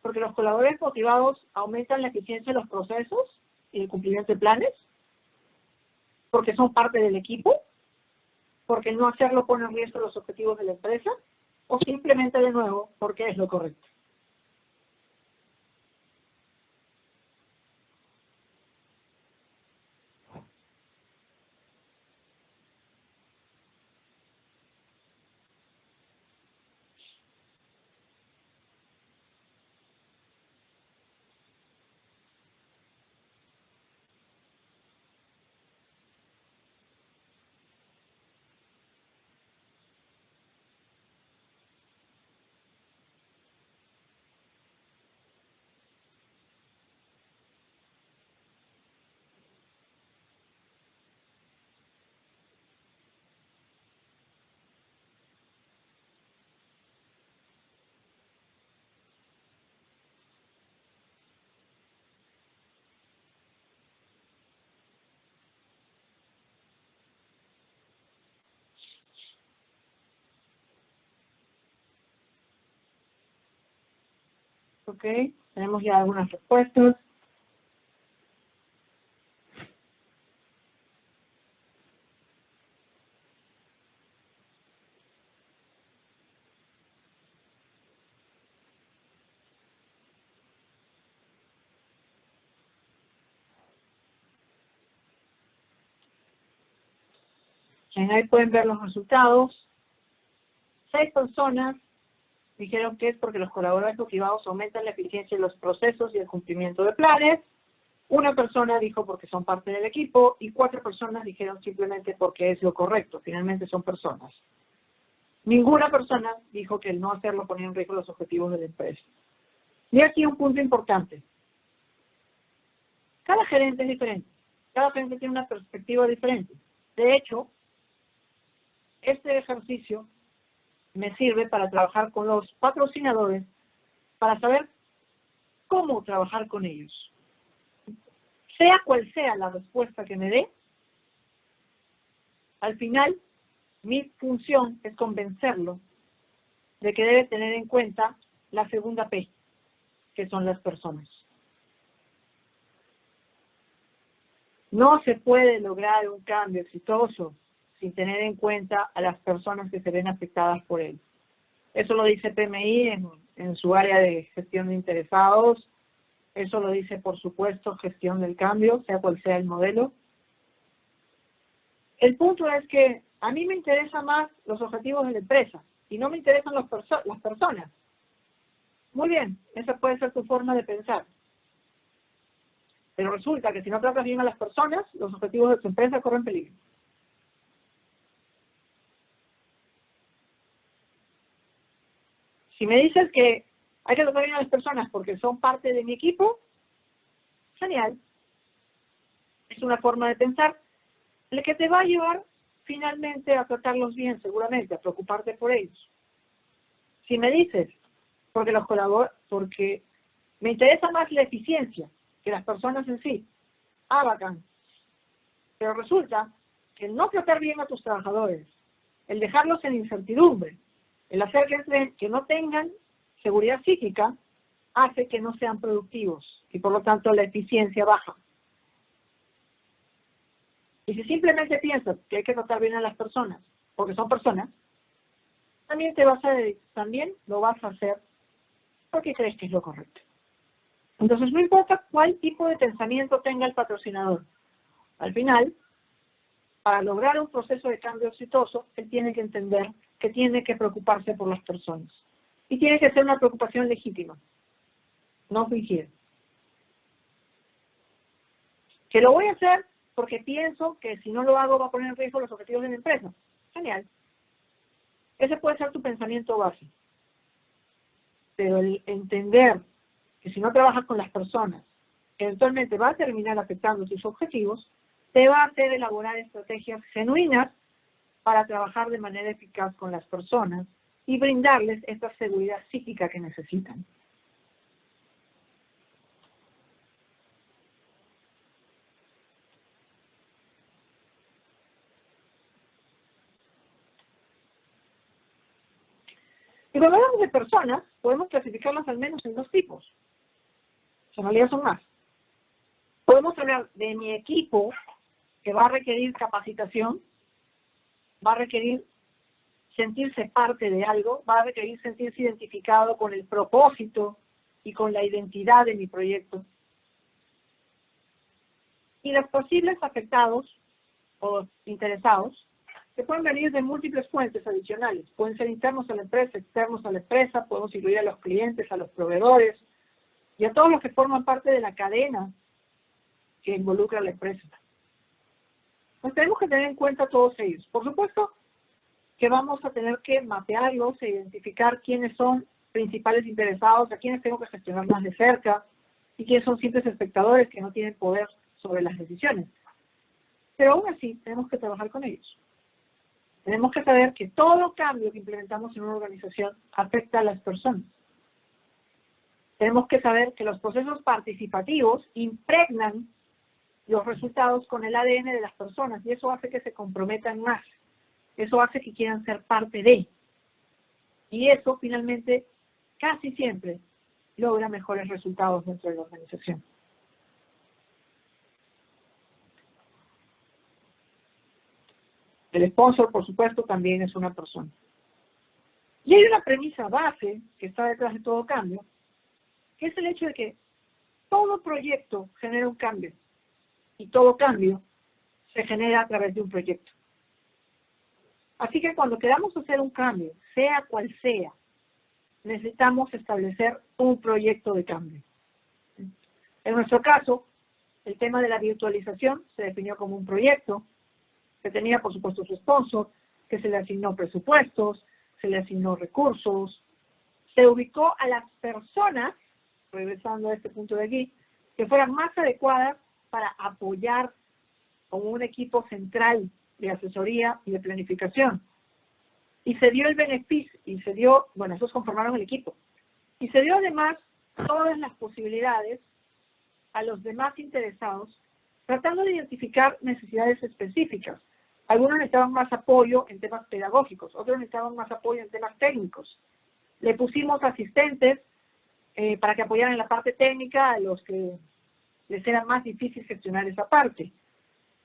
Porque los colaboradores motivados aumentan la eficiencia de los procesos y el cumplimiento de planes, porque son parte del equipo, porque no hacerlo pone en riesgo los objetivos de la empresa, o simplemente, de nuevo, porque es lo correcto. Ok, tenemos ya algunas respuestas. Ahí pueden ver los resultados. 6 personas dijeron que es porque los colaboradores motivados aumentan la eficiencia de los procesos y el cumplimiento de planes. 1 persona dijo porque son parte del equipo y 4 personas dijeron simplemente porque es lo correcto. Finalmente son personas. Ninguna persona dijo que el no hacerlo ponía en riesgo los objetivos de la empresa. Y aquí un punto importante. Cada gerente es diferente. Cada gerente tiene una perspectiva diferente. De hecho, este ejercicio me sirve para trabajar con los patrocinadores, para saber cómo trabajar con ellos. Sea cual sea la respuesta que me dé, al final, mi función es convencerlo de que debe tener en cuenta la segunda P, que son las personas. No se puede lograr un cambio exitoso sin tener en cuenta a las personas que se ven afectadas por él. Eso lo dice PMI en su área de gestión de interesados. Eso lo dice, por supuesto, gestión del cambio, sea cual sea el modelo. El punto es que a mí me interesan más los objetivos de la empresa y no me interesan las personas. Muy bien, esa puede ser tu forma de pensar. Pero resulta que si no tratas bien a las personas, los objetivos de tu empresa corren peligro. Si me dices que hay que tratar bien a las personas porque son parte de mi equipo, genial. Es una forma de pensar la que te va a llevar finalmente a tratarlos bien, seguramente, a preocuparte por ellos. Si me dices, porque me interesa más la eficiencia que las personas en sí, bacán. Pero resulta que el no tratar bien a tus trabajadores, el dejarlos en incertidumbre, el hacer que no tengan seguridad psíquica, hace que no sean productivos y por lo tanto la eficiencia baja. Y si simplemente piensas que hay que tratar bien a las personas, porque son personas, también lo vas a hacer porque crees que es lo correcto. Entonces no importa cuál tipo de pensamiento tenga el patrocinador. Al final, para lograr un proceso de cambio exitoso, él tiene que entender que tiene que preocuparse por las personas. Y tiene que ser una preocupación legítima, no fingir. Que lo voy a hacer porque pienso que si no lo hago va a poner en riesgo los objetivos de la empresa. Genial. Ese puede ser tu pensamiento base. Pero el entender que si no trabajas con las personas, eventualmente va a terminar afectando tus objetivos, te va a hacer elaborar estrategias genuinas para trabajar de manera eficaz con las personas y brindarles esta seguridad psíquica que necesitan. Y cuando hablamos de personas, podemos clasificarlas al menos en dos tipos. En realidad son más. Podemos hablar de mi equipo, que va a requerir capacitación, va a requerir sentirse parte de algo, va a requerir sentirse identificado con el propósito y con la identidad de mi proyecto. Y los posibles afectados o interesados, que pueden venir de múltiples fuentes adicionales. Pueden ser internos a la empresa, externos a la empresa, podemos incluir a los clientes, a los proveedores y a todos los que forman parte de la cadena que involucra a la empresa. Pues tenemos que tener en cuenta todos ellos. Por supuesto que vamos a tener que mapearlos e identificar quiénes son principales interesados, a quiénes tengo que gestionar más de cerca y quiénes son simples espectadores que no tienen poder sobre las decisiones. Pero aún así tenemos que trabajar con ellos. Tenemos que saber que todo cambio que implementamos en una organización afecta a las personas. Tenemos que saber que los procesos participativos impregnan los resultados con el ADN de las personas y eso hace que se comprometan más. Eso hace que quieran ser parte de. Y eso finalmente casi siempre logra mejores resultados dentro de la organización. El sponsor, por supuesto, también es una persona. Y hay una premisa base que está detrás de todo cambio, que es el hecho de que todo proyecto genera un cambio y todo cambio se genera a través de un proyecto. Así que cuando queramos hacer un cambio, sea cual sea, necesitamos establecer un proyecto de cambio. En nuestro caso, el tema de la virtualización se definió como un proyecto que tenía, por supuesto, su sponsor, que se le asignó presupuestos, se le asignó recursos, se ubicó a las personas, regresando a este punto de aquí, que fueran más adecuadas para apoyar como un equipo central de asesoría y de planificación. Y se dio el beneficio, y se dio, bueno, esos conformaron el equipo. Y se dio además todas las posibilidades a los demás interesados, tratando de identificar necesidades específicas. Algunos necesitaban más apoyo en temas pedagógicos, otros necesitaban más apoyo en temas técnicos. Le pusimos asistentes para que apoyaran en la parte técnica a los que les era más difícil gestionar esa parte.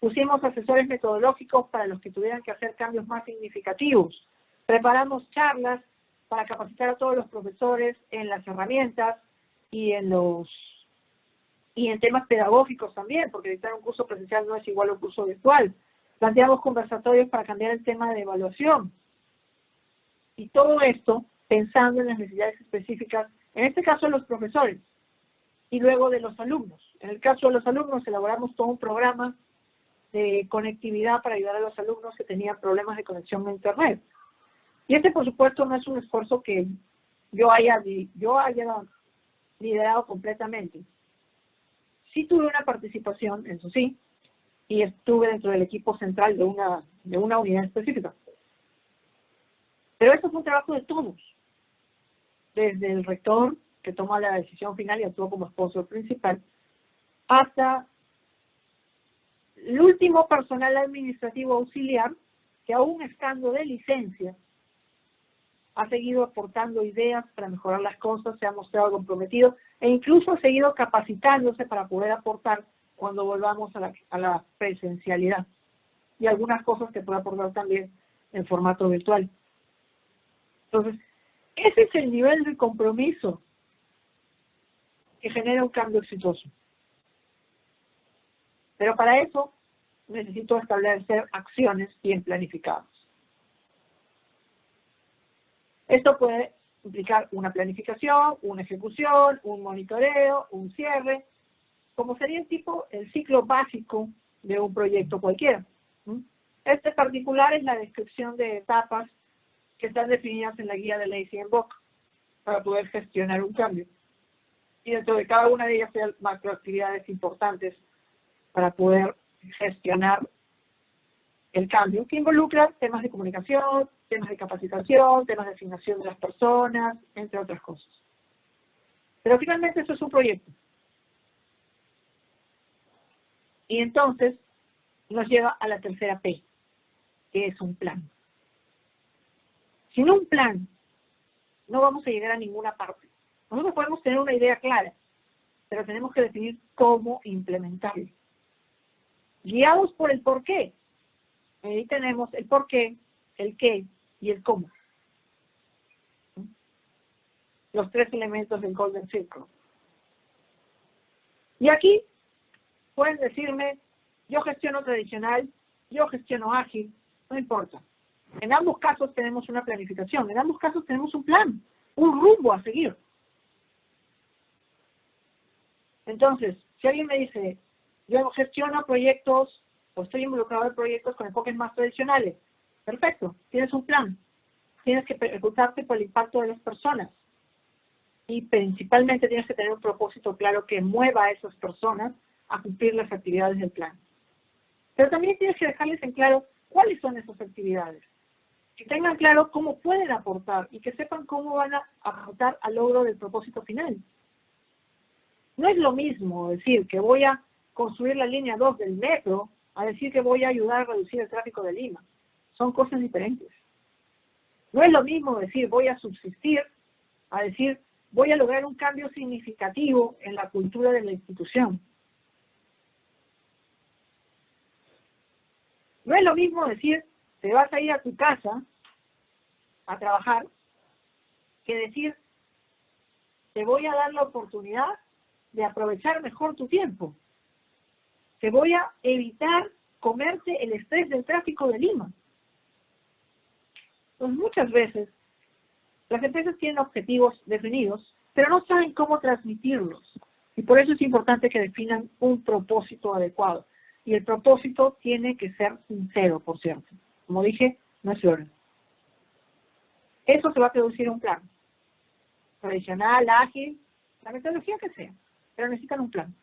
Pusimos asesores metodológicos para los que tuvieran que hacer cambios más significativos. Preparamos charlas para capacitar a todos los profesores en las herramientas y en temas pedagógicos también, porque dictar un curso presencial no es igual a un curso virtual. Planteamos conversatorios para cambiar el tema de evaluación. Y todo esto pensando en las necesidades específicas, en este caso de los profesores, y luego de los alumnos. En el caso de los alumnos elaboramos todo un programa de conectividad para ayudar a los alumnos que tenían problemas de conexión a Internet. Y este, por supuesto, no es un esfuerzo que yo haya liderado completamente. Sí tuve una participación, eso sí, y estuve dentro del equipo central de una unidad específica. Pero esto fue un trabajo de todos, desde el rector, que toma la decisión final y actuó como sponsor principal, hasta el último personal administrativo auxiliar, que aún estando de licencia, ha seguido aportando ideas para mejorar las cosas, se ha mostrado comprometido e incluso ha seguido capacitándose para poder aportar cuando volvamos a la presencialidad. Y algunas cosas que puede aportar también en formato virtual. Entonces, ese es el nivel de compromiso que genera un cambio exitoso. Pero para eso necesito establecer acciones bien planificadas. Esto puede implicar una planificación, una ejecución, un monitoreo, un cierre, como sería el ciclo básico de un proyecto cualquiera. Este particular es la descripción de etapas que están definidas en la guía de Lacy and Bock para poder gestionar un cambio. Y dentro de cada una de ellas hay macroactividades importantes para poder gestionar el cambio, que involucra temas de comunicación, temas de capacitación, temas de asignación de las personas, entre otras cosas. Pero finalmente eso es un proyecto. Y entonces nos lleva a la tercera P, que es un plan. Sin un plan, no vamos a llegar a ninguna parte. Nosotros podemos tener una idea clara, pero tenemos que definir cómo implementarlo. Guiados por el por qué. Ahí tenemos el por qué, el qué y el cómo. Los tres elementos del Golden Circle. Y aquí pueden decirme, yo gestiono tradicional, yo gestiono ágil, no importa. En ambos casos tenemos una planificación, en ambos casos tenemos un plan, un rumbo a seguir. Entonces, si alguien me dice, yo gestiono proyectos o estoy involucrado en proyectos con enfoques más tradicionales, perfecto, tienes un plan, tienes que preocuparte por el impacto de las personas y principalmente tienes que tener un propósito claro que mueva a esas personas a cumplir las actividades del plan. Pero también tienes que dejarles en claro cuáles son esas actividades, que tengan claro cómo pueden aportar y que sepan cómo van a aportar al logro del propósito final. No es lo mismo decir que voy a construir la línea 2 del metro a decir que voy a ayudar a reducir el tráfico de Lima. Son cosas diferentes. No es lo mismo decir voy a subsistir a decir voy a lograr un cambio significativo en la cultura de la institución. No es lo mismo decir te vas a ir a tu casa a trabajar que decir te voy a dar la oportunidad de aprovechar mejor tu tiempo. Te voy a evitar comerte el estrés del tráfico de Lima. Entonces, muchas veces, las empresas tienen objetivos definidos, pero no saben cómo transmitirlos. Y por eso es importante que definan un propósito adecuado. Y el propósito tiene que ser sincero, por cierto. Como dije, no es flores. Eso se va a traducir en un plan. Tradicional, ágil, la metodología que sea. Pero necesitan un plan.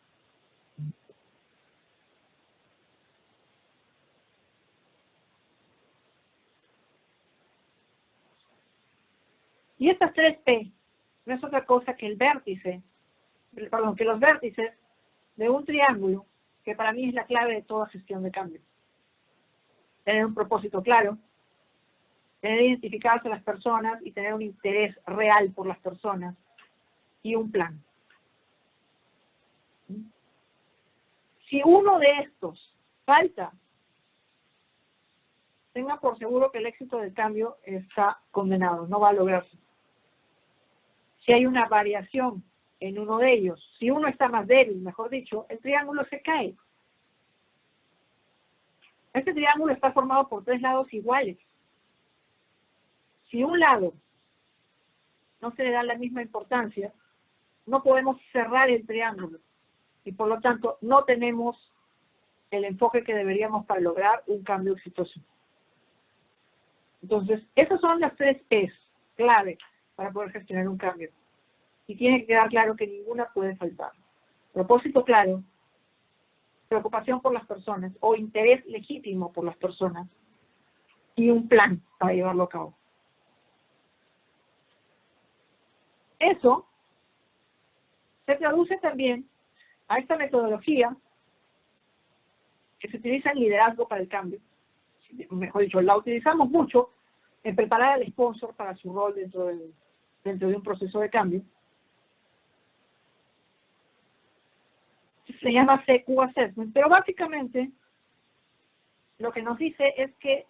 Y estas 3 P no es otra cosa que que los vértices de un triángulo, que para mí es la clave de toda gestión de cambio. Tener un propósito claro, tener identificadas a las personas y tener un interés real por las personas y un plan. Si uno de estos falta, tenga por seguro que el éxito del cambio está condenado, no va a lograrse. Si hay una variación en uno de ellos, si uno está más débil, mejor dicho, el triángulo se cae. Este triángulo está formado por 3 lados iguales. Si un lado no se le da la misma importancia, no podemos cerrar el triángulo y por lo tanto no tenemos el enfoque que deberíamos para lograr un cambio exitoso. Entonces, esas son las 3 P's clave para poder gestionar un cambio. Y tiene que quedar claro que ninguna puede faltar. Propósito claro, preocupación por las personas o interés legítimo por las personas y un plan para llevarlo a cabo. Eso se traduce también a esta metodología que se utiliza en liderazgo para el cambio. Mejor dicho, la utilizamos mucho en preparar al sponsor para su rol dentro de un proceso de cambio. Se llama CQ Assessment, pero básicamente lo que nos dice es que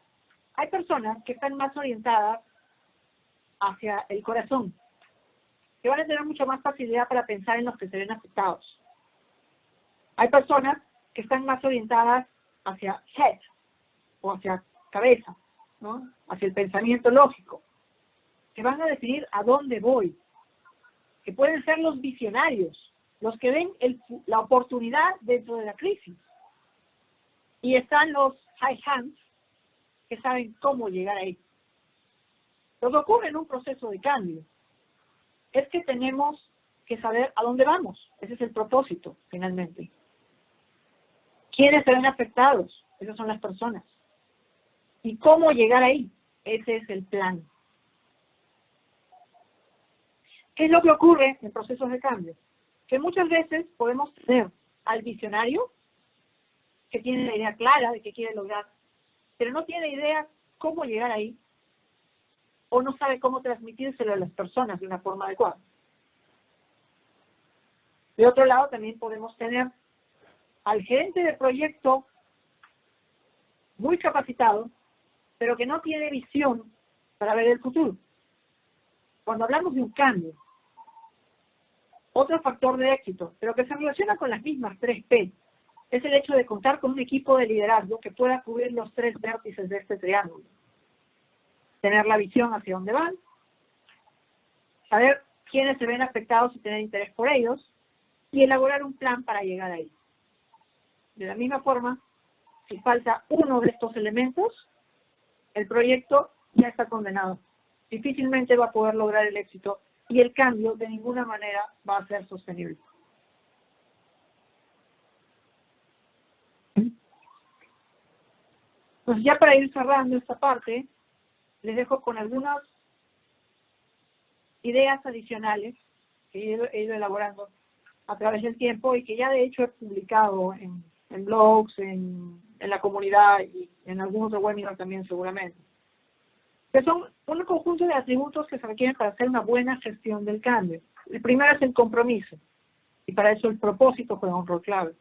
hay personas que están más orientadas hacia el corazón, que van a tener mucho más facilidad para pensar en los que se ven afectados. Hay personas que están más orientadas hacia head o hacia cabeza, ¿no? Hacia el pensamiento lógico, que van a definir a dónde voy, que pueden ser los visionarios, los que ven la oportunidad dentro de la crisis. Y están los high hands, que saben cómo llegar ahí. Lo que ocurre en un proceso de cambio es que tenemos que saber a dónde vamos. Ese es el propósito, finalmente. ¿Quiénes se ven afectados? Esas son las personas. ¿Y cómo llegar ahí? Ese es el plan. ¿Qué es lo que ocurre en procesos de cambio? Que muchas veces podemos tener al visionario que tiene la idea clara de qué quiere lograr, pero no tiene idea cómo llegar ahí, o no sabe cómo transmitírselo a las personas de una forma adecuada. De otro lado, también podemos tener al gerente de proyecto muy capacitado, pero que no tiene visión para ver el futuro. Cuando hablamos de un cambio, otro factor de éxito, pero que se relaciona con las mismas 3P, es el hecho de contar con un equipo de liderazgo que pueda cubrir los 3 vértices de este triángulo. Tener la visión hacia dónde van, saber quiénes se ven afectados y tener interés por ellos, y elaborar un plan para llegar ahí. De la misma forma, si falta uno de estos elementos, el proyecto ya está condenado. Difícilmente va a poder lograr el éxito y el cambio de ninguna manera va a ser sostenible. Pues ya para ir cerrando esta parte, les dejo con algunas ideas adicionales que he ido elaborando a través del tiempo y que ya de hecho he publicado en blogs, en la comunidad y en algún otro webinar también seguramente. Que son un conjunto de atributos que se requieren para hacer una buena gestión del cambio. El primero es el compromiso, y para eso el propósito juega un rol clave.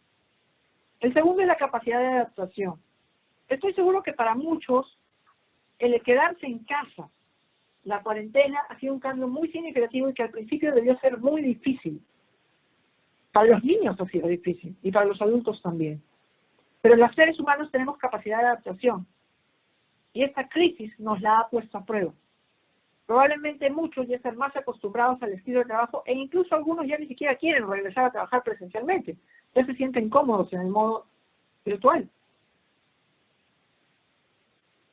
El segundo es la capacidad de adaptación. Estoy seguro que para muchos el quedarse en casa, la cuarentena, ha sido un cambio muy significativo y que al principio debió ser muy difícil. Para los niños ha sido difícil y para los adultos también. Pero los seres humanos tenemos capacidad de adaptación y esta crisis nos la ha puesto a prueba. Probablemente muchos ya están más acostumbrados al estilo de trabajo e incluso algunos ya ni siquiera quieren regresar a trabajar presencialmente. Ya se sienten cómodos en el modo virtual.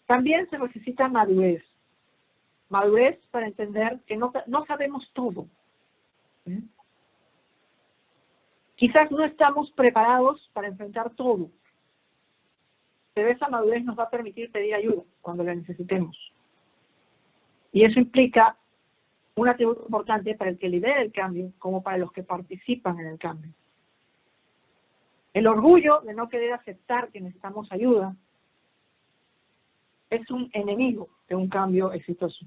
También se necesita madurez. Madurez para entender que no sabemos todo. Quizás no estamos preparados para enfrentar todo, pero esa madurez nos va a permitir pedir ayuda cuando la necesitemos. Y eso implica un atributo importante para el que lidera el cambio, como para los que participan en el cambio. El orgullo de no querer aceptar que necesitamos ayuda es un enemigo de un cambio exitoso.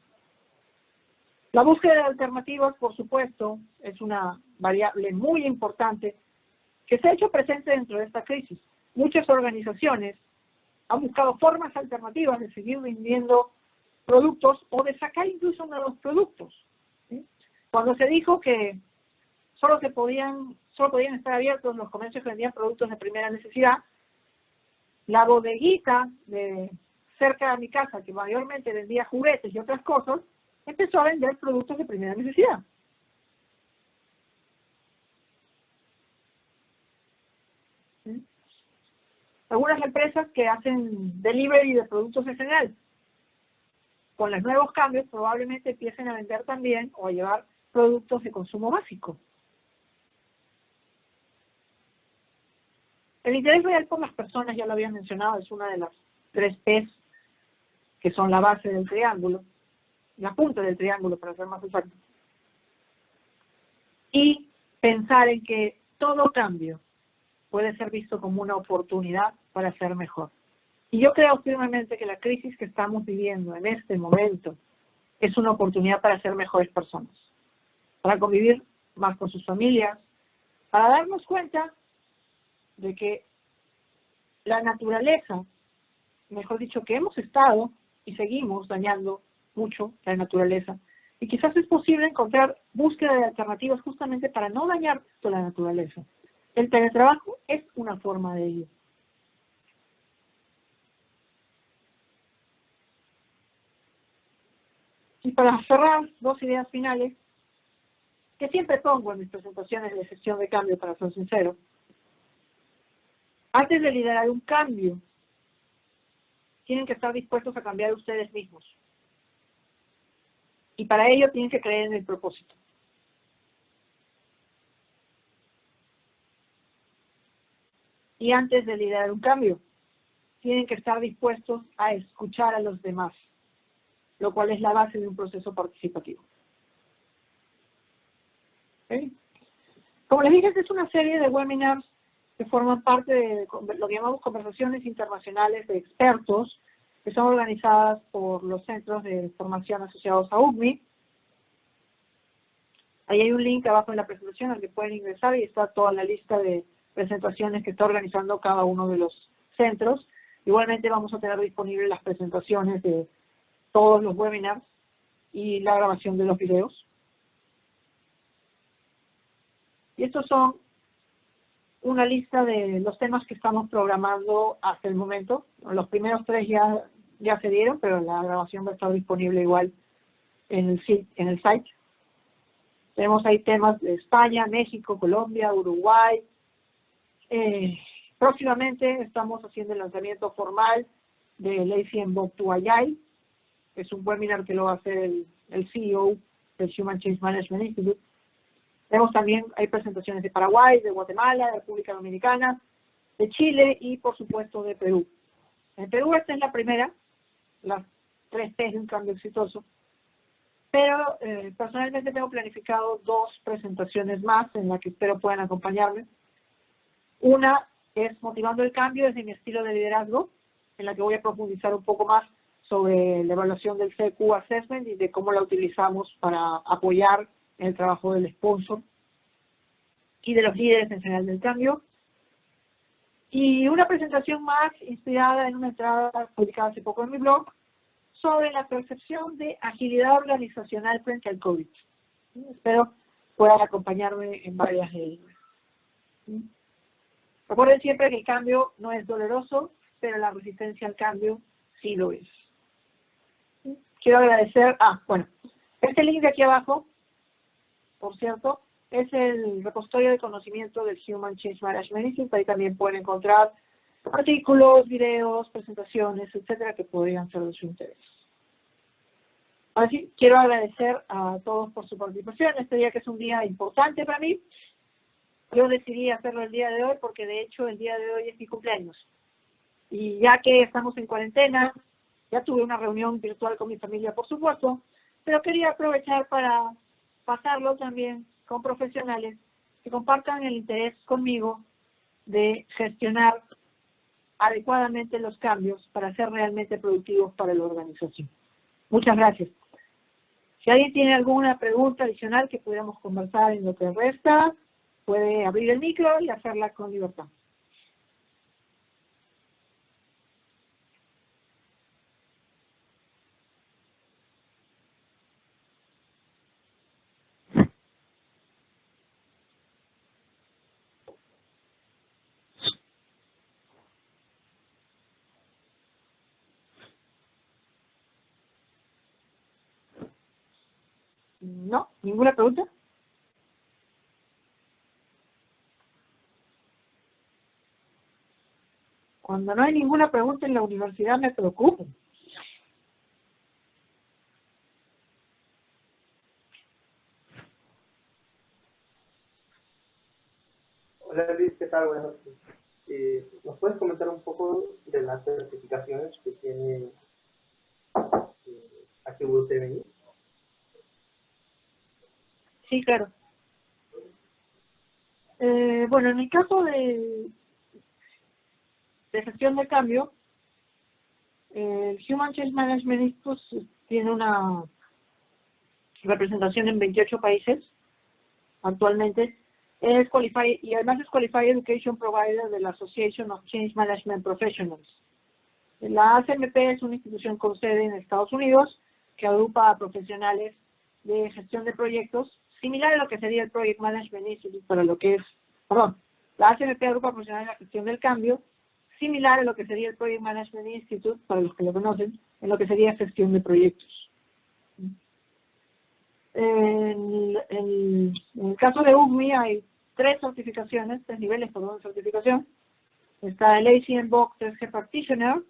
La búsqueda de alternativas, por supuesto, es una variable muy importante que se ha hecho presente dentro de esta crisis. Muchas organizaciones han buscado formas alternativas de seguir vendiendo productos o de sacar incluso nuevos productos. ¿Sí? Cuando se dijo que solo podían estar abiertos los comercios que vendían productos de primera necesidad, la bodeguita de cerca de mi casa, que mayormente vendía juguetes y otras cosas, empezó a vender productos de primera necesidad. ¿Sí? Algunas empresas que hacen delivery de productos en general, con los nuevos cambios probablemente empiecen a vender también o a llevar productos de consumo básico. El interés real por las personas, ya lo había mencionado, es una de las 3 P's que son la base del triángulo, la punta del triángulo para ser más exacto. Y pensar en que todo cambio puede ser visto como una oportunidad para ser mejor. Y yo creo firmemente que la crisis que estamos viviendo en este momento es una oportunidad para ser mejores personas, para convivir más con sus familias, para darnos cuenta de que la naturaleza, mejor dicho, que hemos estado y seguimos dañando mucho la naturaleza. Y quizás es posible encontrar búsqueda de alternativas justamente para no dañar toda la naturaleza. El teletrabajo es una forma de ello. Y para cerrar, 2 ideas finales, que siempre pongo en mis presentaciones de gestión de cambio, para ser sincero. Antes de liderar un cambio, tienen que estar dispuestos a cambiar ustedes mismos. Y para ello tienen que creer en el propósito. y antes de liderar un cambio. Tienen que estar dispuestos a escuchar a los demás, lo cual es la base de un proceso participativo. ¿Okay? Como les dije, esta es una serie de webinars que forman parte de lo que llamamos conversaciones internacionales de expertos, que son organizadas por los centros de formación asociados a UCMI. Ahí hay un link abajo en la presentación al que pueden ingresar y está toda la lista de presentaciones que está organizando cada uno de los centros. Igualmente vamos a tener disponibles las presentaciones de todos los webinars y la grabación de los videos. Y estos son una lista de los temas que estamos programando hasta el momento. Los primeros 3 ya se dieron, pero la grabación va a estar disponible igual en el site. Tenemos ahí temas de España, México, Colombia, Uruguay. Próximamente estamos haciendo el lanzamiento formal del ACM Book to Agile. Es un webinar que lo va a hacer el CEO del Human Change Management Institute. Tenemos también, hay presentaciones de Paraguay, de Guatemala, de República Dominicana, de Chile y, por supuesto, de Perú. En Perú esta es la primera, las 3 P's de un cambio exitoso. Pero personalmente tengo planificado 2 presentaciones más en las que espero puedan acompañarme. Una es Motivando el Cambio desde mi estilo de liderazgo, en la que voy a profundizar un poco más sobre la evaluación del CQ Assessment y de cómo la utilizamos para apoyar el trabajo del sponsor y de los líderes en general del cambio. Y una presentación más inspirada en una entrada publicada hace poco en mi blog sobre la percepción de agilidad organizacional frente al COVID. Espero puedan acompañarme en varias de ellas. Recuerden siempre que el cambio no es doloroso, pero la resistencia al cambio sí lo es. Quiero agradecer, este link de aquí abajo, por cierto, es el repositorio de conocimiento del Human Change Management Institute. Ahí también pueden encontrar artículos, videos, presentaciones, etcétera, que podrían ser de su interés. Así, quiero agradecer a todos por su participación. Este día que es un día importante para mí. Yo decidí hacerlo el día de hoy porque de hecho el día de hoy es mi cumpleaños. Y ya que estamos en cuarentena, ya tuve una reunión virtual con mi familia, por supuesto, pero quería aprovechar para pasarlo también con profesionales que compartan el interés conmigo de gestionar adecuadamente los cambios para ser realmente productivos para la organización. Muchas gracias. Si alguien tiene alguna pregunta adicional que pudiéramos conversar en lo que resta, puede abrir el micro y hacerla con libertad. ¿No? ¿Ninguna pregunta? Cuando no hay ninguna pregunta en la universidad me preocupo. Hola Luis, ¿qué tal? Buenas noches. ¿Nos puedes comentar un poco de las certificaciones que tiene HWTMI? Sí, claro. Bueno, en el caso de gestión de cambio, el Human Change Management Institute tiene una representación en 28 países actualmente. Es Qualified, y además es Qualified Education Provider de la Association of Change Management Professionals. La ACMP es una institución con sede en Estados Unidos que agrupa a profesionales de gestión de proyectos, similar a lo que sería el Project Management Institute para lo que es, la ACMP agrupa a profesionales de la gestión del cambio, similar a lo que sería el Project Management Institute, para los que lo conocen, en lo que sería gestión de proyectos. En el caso de UCMI hay 3 niveles de certificación. Está el ACM Book 3G Practitioner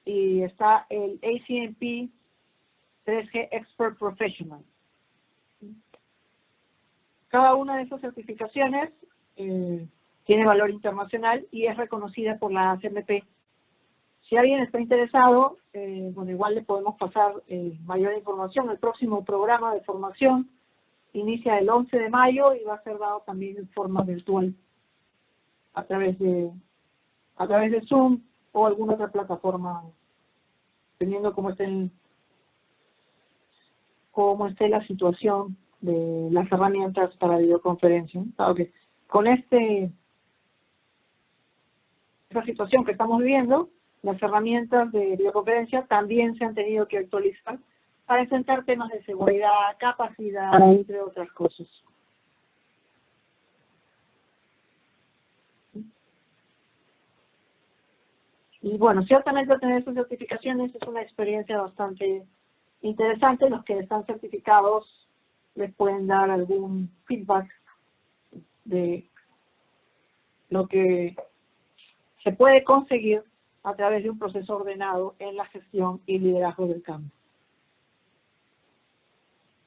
y está el ACMP 3G Expert Professional. Cada una de esas certificaciones tiene valor internacional y es reconocida por la CMP. Si alguien está interesado, bueno, igual le podemos pasar mayor información. El próximo programa de formación inicia el 11 de mayo y va a ser dado también en forma virtual a través de Zoom o alguna otra plataforma, dependiendo cómo esté la situación de las herramientas para videoconferencia. Claro que con esta situación que estamos viviendo, las herramientas de videoconferencia también se han tenido que actualizar para enfrentar temas de seguridad, capacidad, entre otras cosas. Y bueno, ciertamente tener estas certificaciones es una experiencia bastante interesante. Los que están certificados les pueden dar algún feedback de lo que se puede conseguir a través de un proceso ordenado en la gestión y liderazgo del cambio.